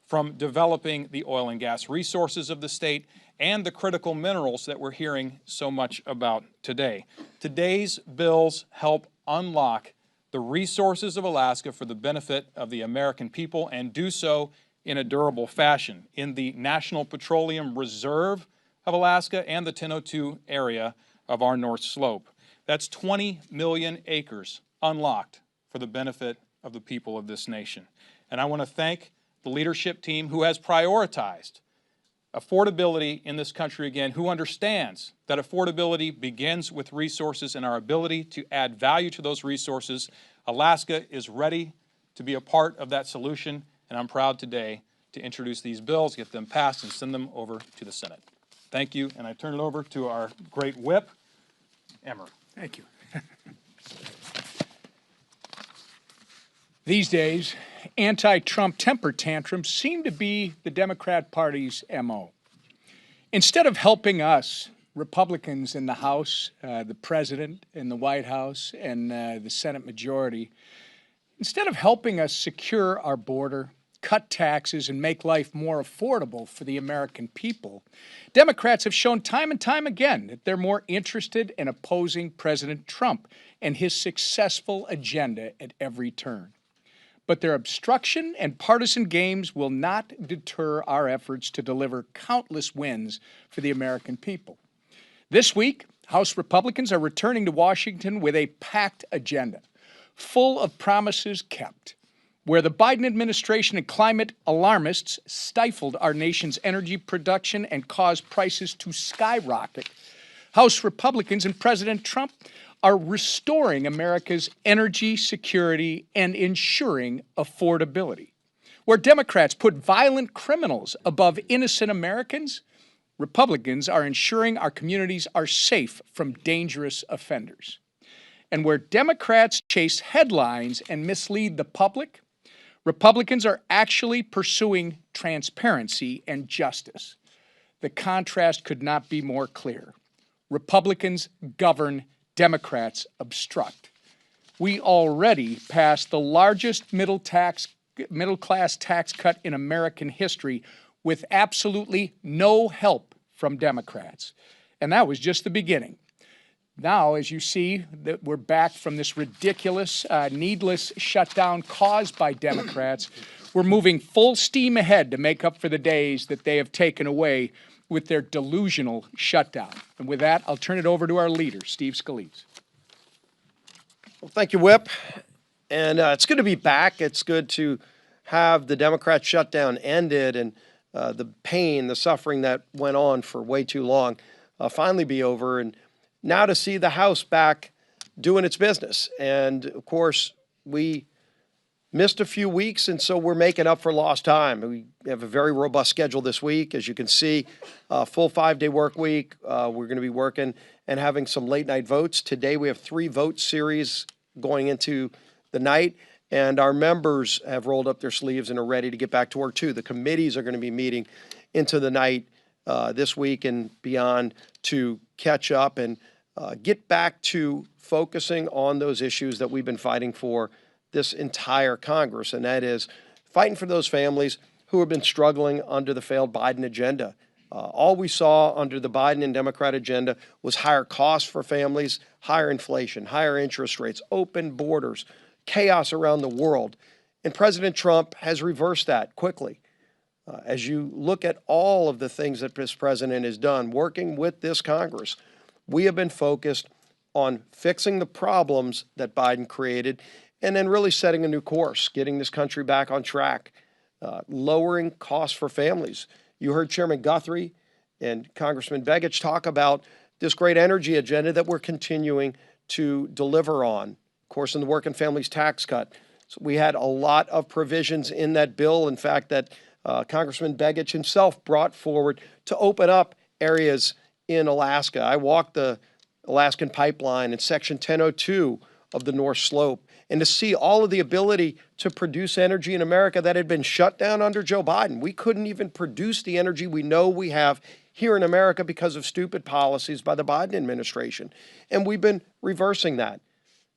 from developing the oil and gas resources of the state and the critical minerals that we're hearing so much about today. Today's bills help unlock the resources of Alaska for the benefit of the American people, and do so in a durable fashion. In the National Petroleum Reserve of Alaska and the 1002 area of our North Slope. That's 20 million acres unlocked for the benefit of the people of this nation. And I want to thank the leadership team who has prioritized affordability in this country again, who understands that affordability begins with resources and our ability to add value to those resources. Alaska is ready to be a part of that solution, and I'm proud today to introduce these bills, get them passed, and send them over to the Senate. Thank you, and I turn it over to our great whip, Emmer. Thank you. These days, anti-Trump temper tantrums seem to be the Democrat Party's MO. Instead of helping us, Republicans in the House, the President in the White House, and the Senate majority, instead of helping us secure our border, cut taxes, and make life more affordable for the American people, Democrats have shown time and time again that they're more interested in opposing President Trump and his successful agenda at every turn. But their obstruction and partisan games will not deter our efforts to deliver countless wins for the American people. This week, House Republicans are returning to Washington with a packed agenda, full of promises kept. Where the Biden administration and climate alarmists stifled our nation's energy production and caused prices to skyrocket, House Republicans and President Trump are restoring America's energy security and ensuring affordability. Where Democrats put violent criminals above innocent Americans, Republicans are ensuring our communities are safe from dangerous offenders. And where Democrats chase headlines and mislead the public, Republicans are actually pursuing transparency and justice. The contrast could not be more clear. Republicans govern, Democrats obstruct. We already passed the largest middle-class tax cut in American history with absolutely no help from Democrats. And that was just the beginning. Now, as you see, that we're back from this ridiculous, needless shutdown caused by Democrats, we're moving full steam ahead to make up for the days that they have taken away with their delusional shutdown. And with that, I'll turn it over to our leader, Steve Scalise. Well, thank you, Whip. And it's good to be back. It's good to have the Democrat shutdown ended and the pain, the suffering that went on for way too long finally be over. And now to see the House back doing its business. And, of course, we missed a few weeks, and so we're making up for lost time. We have a very robust schedule this week. As you can see, full 5-day work week. We're going to be working and having some late-night votes. Today we have 3 vote series going into the night, and our members have rolled up their sleeves and are ready to get back to work, too. The committees are going to be meeting into the night this week and beyond to catch up and get back to focusing on those issues that we've been fighting for this entire Congress, and that is fighting for those families who have been struggling under the failed Biden agenda. All we saw under the Biden and Democrat agenda was higher costs for families, higher inflation, higher interest rates, open borders, chaos around the world. And President Trump has reversed that quickly. As you look at all of the things that this president has done, working with this Congress, we have been focused on fixing the problems that Biden created and then really setting a new course, getting this country back on track, lowering costs for families. You heard Chairman Guthrie and Congressman Begich talk about this great energy agenda that we're continuing to deliver on. Of course, in the Working Families Tax Cut, so we had a lot of provisions in that bill, in fact, that Congressman Begich himself brought forward to open up areas in Alaska. I walked the Alaskan pipeline in Section 1002 of the North Slope, and to see all of the ability to produce energy in America that had been shut down under Joe Biden. We couldn't even produce the energy we know we have here in America because of stupid policies by the Biden administration. And we've been reversing that.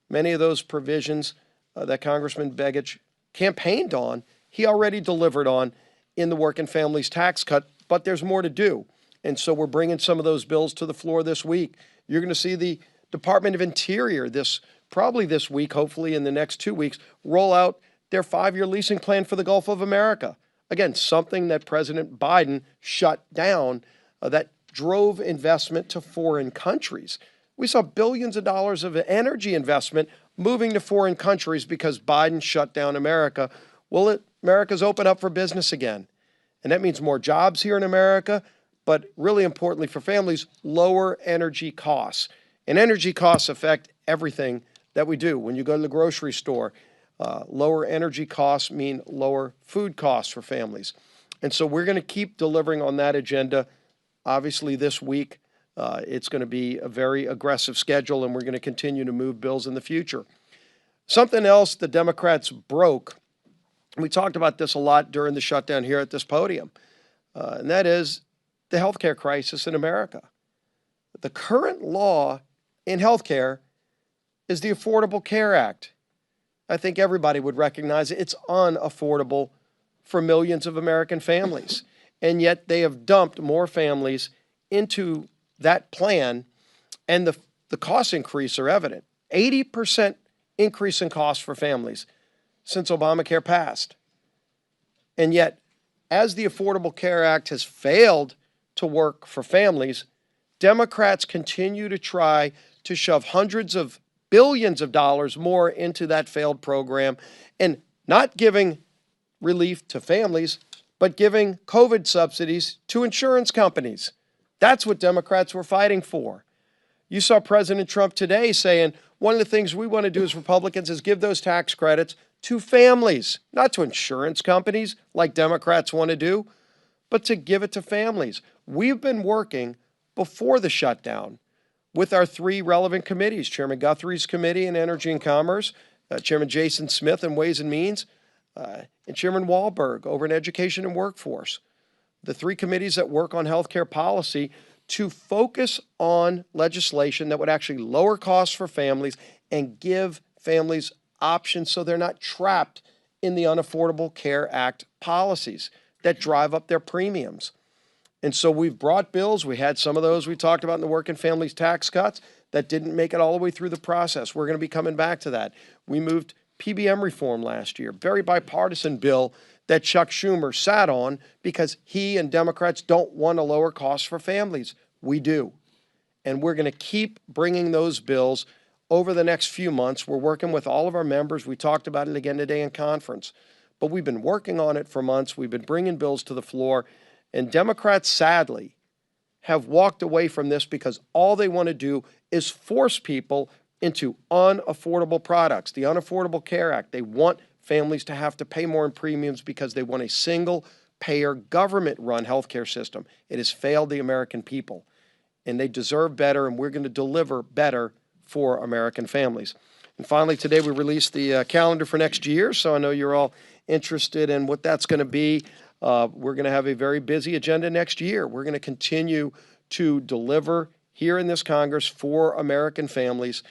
Many of those provisions that Congressman Begich campaigned on, he already delivered on in the Working Families Tax Cut, but there's more to do. And so we're bringing some of those bills to the floor this week. You're going to see the Department of Interior probably this week, hopefully in the next 2 weeks, roll out their 5-year leasing plan for the Gulf of America. Again, something that President Biden shut down that drove investment to foreign countries. We saw billions of dollars of energy investment moving to foreign countries because Biden shut down America. Well, America's open up for business again. And that means more jobs here in America, but really importantly for families, lower energy costs. And energy costs affect everything that we do. When you go to the grocery store, lower energy costs mean lower food costs for families. And so we're going to keep delivering on that agenda. Obviously, this week, it's going to be a very aggressive schedule, and we're going to continue to move bills in the future. Something else the Democrats broke, and we talked about this a lot during the shutdown here at this podium, and that is the healthcare crisis in America. The current law in healthcare is the Affordable Care Act. I think everybody would recognize it's unaffordable for millions of American families. And yet they have dumped more families into that plan, and the cost increase are evident. 80% increase in costs for families since Obamacare passed. And yet, as the Affordable Care Act has failed to work for families, Democrats continue to try to shove hundreds of billions of dollars more into that failed program and not giving relief to families, but giving COVID subsidies to insurance companies. That's what Democrats were fighting for. You saw President Trump today saying, one of the things we want to do as Republicans is give those tax credits to families, not to insurance companies like Democrats want to do, but to give it to families. We've been working before the shutdown with our three relevant committees, Chairman Guthrie's committee in Energy and Commerce, Chairman Jason Smith in Ways and Means, and Chairman Wahlberg over in Education and Workforce. The three committees that work on healthcare policy to focus on legislation that would actually lower costs for families and give families options so they're not trapped in the Unaffordable Care Act policies that drive up their premiums. And so we've brought bills. We had some of those we talked about in the working families tax cuts that didn't make it all the way through the process. We're going to be coming back to that. We moved PBM reform last year, very bipartisan bill that Chuck Schumer sat on because he and Democrats don't want to lower costs for families. We do. And we're going to keep bringing those bills over the next few months. We're working with all of our members. We talked about it again today in conference. But we've been working on it for months. We've been bringing bills to the floor. And Democrats, sadly, have walked away from this because all they want to do is force people into unaffordable products, the Unaffordable Care Act. They want families to have to pay more in premiums because they want a single-payer, government-run healthcare system. It has failed the American people, and they deserve better, and we're going to deliver better for American families. And finally, today we released the calendar for next year, so I know you're all interested in what that's going to be. We're going to have a very busy agenda next year. We're going to continue to deliver here in this Congress for American families.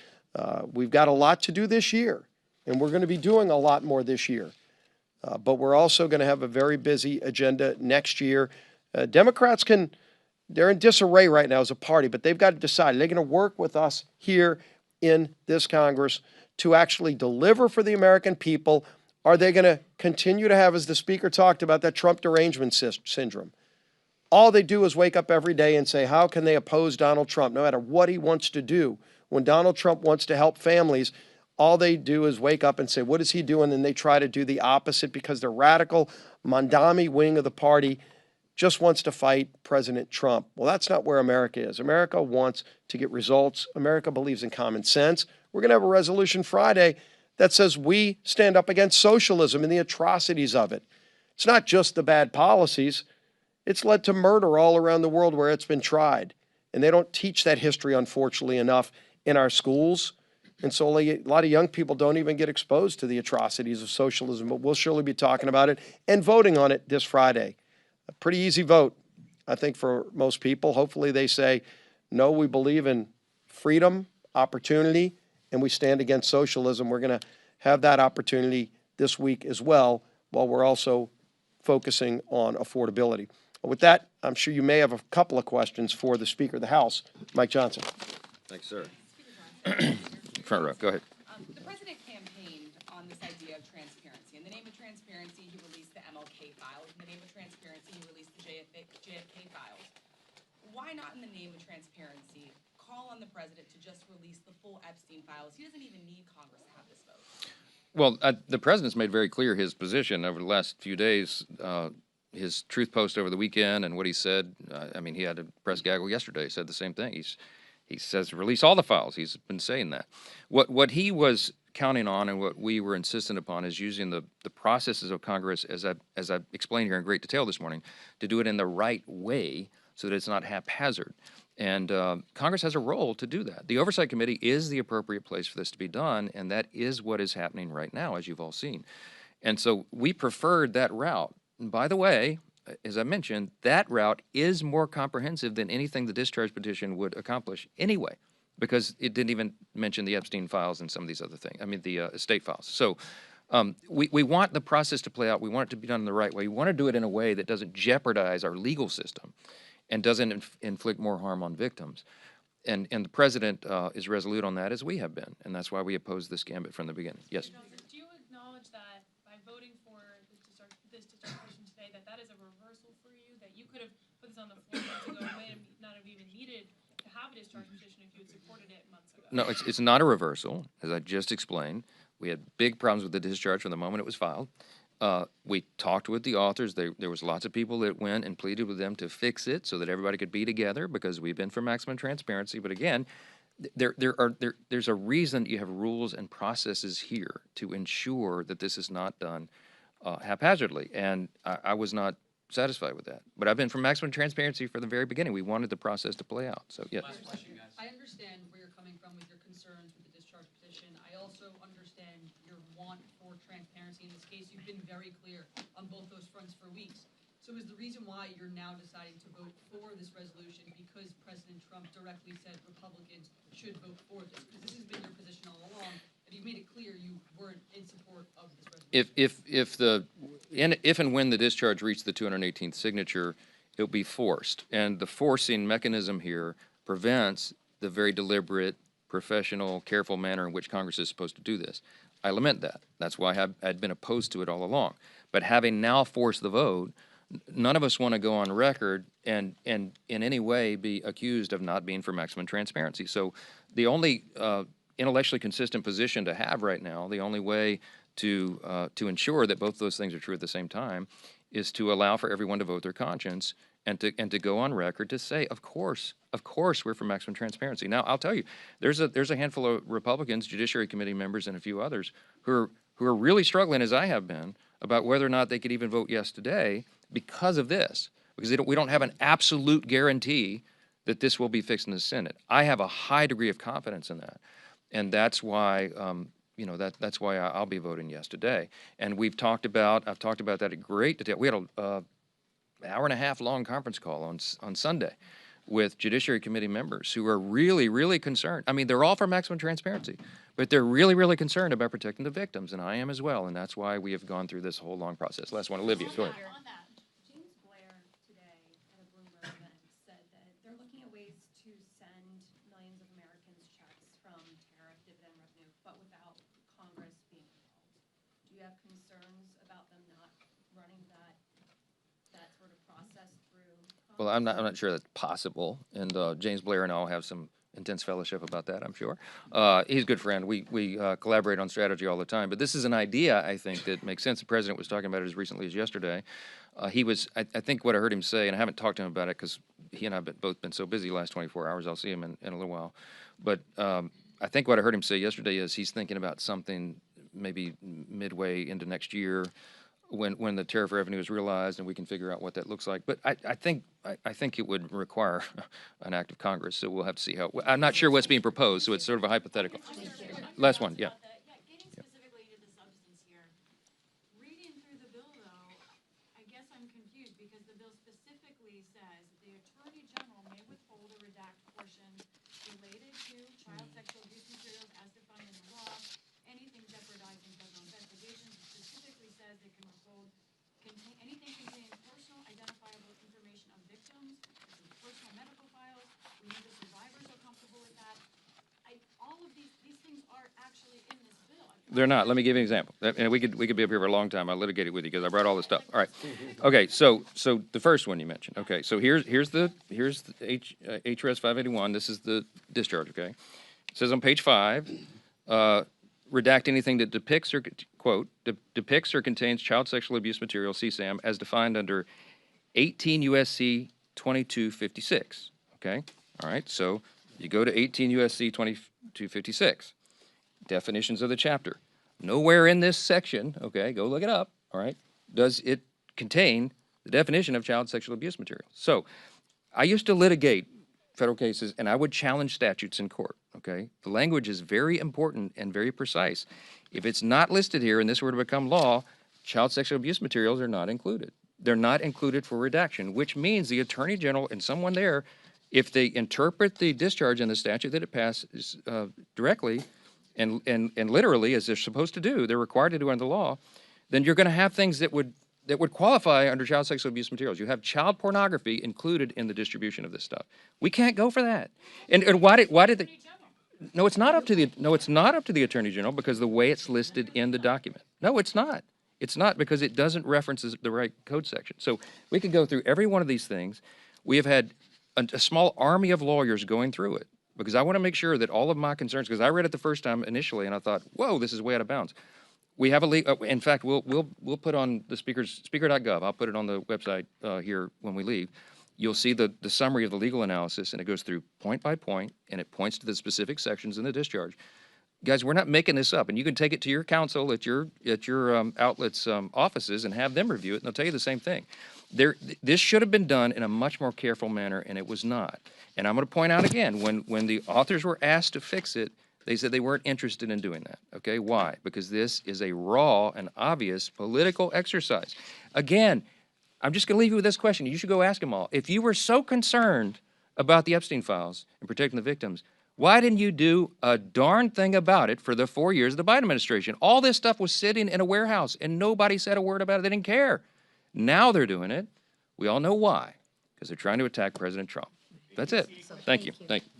We've got a lot to do this year, and we're going to be doing a lot more this year. But we're also going to have a very busy agenda next year. Democrats they're in disarray right now as a party, but they've got to decide. Are they going to work with us here in this Congress to actually deliver for the American people? Are they going to continue to have, as the Speaker talked about, that Trump derangement syndrome? All they do is wake up every day and say, how can they oppose Donald Trump, no matter what he wants to do? When Donald Trump wants to help families, all they do is wake up and say, what is he doing? And they try to do the opposite because the radical Mondami wing of the party just wants to fight President Trump. Well, that's not where America is. America wants to get results. America believes in common sense. We're going to have a resolution Friday that says we stand up against socialism and the atrocities of it. It's not just the bad policies. It's led to murder all around the world where it's been tried. And they don't teach that history, unfortunately, enough in our schools. And so a lot of young people don't even get exposed to the atrocities of socialism. But we'll surely be talking about it and voting on it this Friday. A pretty easy vote, I think, for most people. Hopefully they say, no, we believe in freedom, opportunity, and we stand against socialism. We're going to have that opportunity this week as well, while we're also focusing on affordability. With that, I'm sure you may have a couple of questions for the Speaker of the House, Mike Johnson. Thanks, sir. Front row, go ahead. The president campaigned on this idea of transparency. In the name of transparency, he released the MLK files. In the name of transparency, he released the JFK files. Why not, in the name of transparency, call on the president to just release the full Epstein files? He doesn't even need Congress to have this vote. Well, the president's made very clear his position over the last few days his truth post over the weekend and what he said, I mean, he had a press gaggle yesterday, said the same thing. He says release all the files. He's been saying that. What he was counting on and what we were insistent upon is using the processes of Congress, as I explained here in great detail this morning, to do it in the right way so that it's not haphazard. And Congress has a role to do that. The Oversight Committee is the appropriate place for this to be done, and that is what is happening right now, as you've all seen. And so we preferred that route. And by the way, as I mentioned, that route is more comprehensive than anything the discharge petition would accomplish anyway, because it didn't even mention the Epstein files and some of these other things, I mean, the estate files. So we want the process to play out. We want it to be done in the right way. We want to do it in a way that doesn't jeopardize our legal system and doesn't inflict more harm on victims. And the president is resolute on that, as we have been, and that's why we opposed this gambit from the beginning. Yes? Do you acknowledge that by voting for this discharge petition today, that is a reversal for you, that you could have put this on the floor months ago and may not have even needed to have a discharge petition if you had supported it months ago? No, it's not a reversal, as I just explained. We had big problems with the discharge from the moment it was filed. We talked with the authors. There was lots of people that went and pleaded with them to fix it so that everybody could be together, because we've been for maximum transparency. But again, there's a reason you have rules and processes here to ensure that this is not done haphazardly. And I was not satisfied with that. But I've been for maximum transparency from the very beginning. We wanted the process to play out. So, yes. Last question, guys. I understand where you're coming from with your concerns with the discharge petition. I also understand your want for transparency. In this case, you've been very clear on both those fronts for weeks. So is the reason why you're now deciding to vote for this resolution because President Trump directly said Republicans should vote for this? Because this has been your position all along, and you've made it clear you weren't in support of this resolution. If and when the discharge reached the 218th signature, it'll be forced. And the forcing mechanism here prevents the very deliberate, professional, careful manner in which Congress is supposed to do this. I lament that. That's why I'd been opposed to it all along. But having now forced the vote, none of us want to go on record and in any way be accused of not being for maximum transparency. So the only intellectually consistent position to have right now, the only way to ensure that both those things are true at the same time, is to allow for everyone to vote their conscience and to go on record to say, of course, we're for maximum transparency. Now, I'll tell you, there's a handful of Republicans, Judiciary Committee members, and a few others who are really struggling, as I have been, about whether or not they could even vote yes today because of this, because we don't have an absolute guarantee that this will be fixed in the Senate. I have a high degree of confidence in that, and that's why that's why I'll be voting yes today. And I've talked about that in great detail. We had a hour and a half long conference call on Sunday with Judiciary Committee members who are really, really concerned. I mean, they're all for maximum transparency, but they're really, really concerned about protecting the victims, and I am as well, and that's why we have gone through this whole long process. Last one, Olivia, go ahead. On that, James Blair today at a Bloomberg event said that they're looking at ways to send millions of Americans checks from tariff dividend revenue, but without Congress being involved. Do you have concerns about them not running that sort of process through Congress? Well, I'm not sure that's possible, and James Blair and I will have some intense fellowship about that, I'm sure. He's a good friend. We collaborate on strategy all the time, but this is an idea, I think, that makes sense. The president was talking about it as recently as yesterday. I think what I heard him say, and I haven't talked to him about it because he and I have both been so busy the last 24 hours, I'll see him in a little while, but I think what I heard him say yesterday is he's thinking about something maybe midway into next year, when the tariff revenue is realized and we can figure out what that looks like. But I think it would require an act of Congress, so we'll have to see how. I'm not sure what's being proposed, so it's sort of a hypothetical. Last one, yeah. Getting specifically to the substance here. Reading through the bill, though, I guess I'm confused because the bill specifically says the Attorney General may withhold or redact portions related to child sexual abuse materials as defined in the law, anything jeopardizing federal investigations. It specifically says they can withhold anything containing personal identifiable information of victims, personal medical files. We know the survivors are comfortable with that. All of these things are actually in this bill. They're not. Let me give you an example. And we could be up here for a long time. I'll litigate it with you because I brought all this stuff. All right. Okay. So the first one you mentioned. Okay. So here's the HRS 581. This is the discharge. Okay. It says on page 5, redact anything that depicts or, quote, depicts or contains child sexual abuse material, CSAM, as defined under 18 U.S.C. 2256, okay? All right, so you go to 18 U.S.C. 2256, definitions of the chapter. Nowhere in this section, okay, go look it up, all right, does it contain the definition of child sexual abuse material. So I used to litigate federal cases, and I would challenge statutes in court, okay? The language is very important and very precise. If it's not listed here and this were to become law, child sexual abuse materials are not included. They're not included for redaction, which means the Attorney General and someone there, if they interpret the discharge in the statute that it passes directly and literally, as they're supposed to do, they're required to do under the law, then you're going to have things that would qualify under child sexual abuse materials. You have child pornography included in the distribution of this stuff. We can't go for that. And why did they? No, it's not up to the Attorney General because the way it's listed in the document. No, it's not. It's not because it doesn't reference the right code section. So we could go through every one of these things. We have had a small army of lawyers going through it because I want to make sure that all of my concerns, because I read it the first time initially and I thought, whoa, this is way out of bounds. We have in fact, we'll put on the speaker.gov. I'll put it on the website here when we leave. You'll see the summary of the legal analysis, and it goes through point by point, and it points to the specific sections in the discharge. Guys, we're not making this up, and you can take it to your counsel at your outlet's offices and have them review it, and they'll tell you the same thing. This should have been done in a much more careful manner, and it was not. And I'm going to point out again, when the authors were asked to fix it, they said they weren't interested in doing that. Okay, why? Because this is a raw and obvious political exercise. Again, I'm just going to leave you with this question. You should go ask them all. If you were so concerned about the Epstein files and protecting the victims, why didn't you do a darn thing about it for the 4 years of the Biden administration? All this stuff was sitting in a warehouse, and nobody said a word about it. They didn't care. Now they're doing it. We all know why, because they're trying to attack President Trump. That's it. Thank you. Thank you.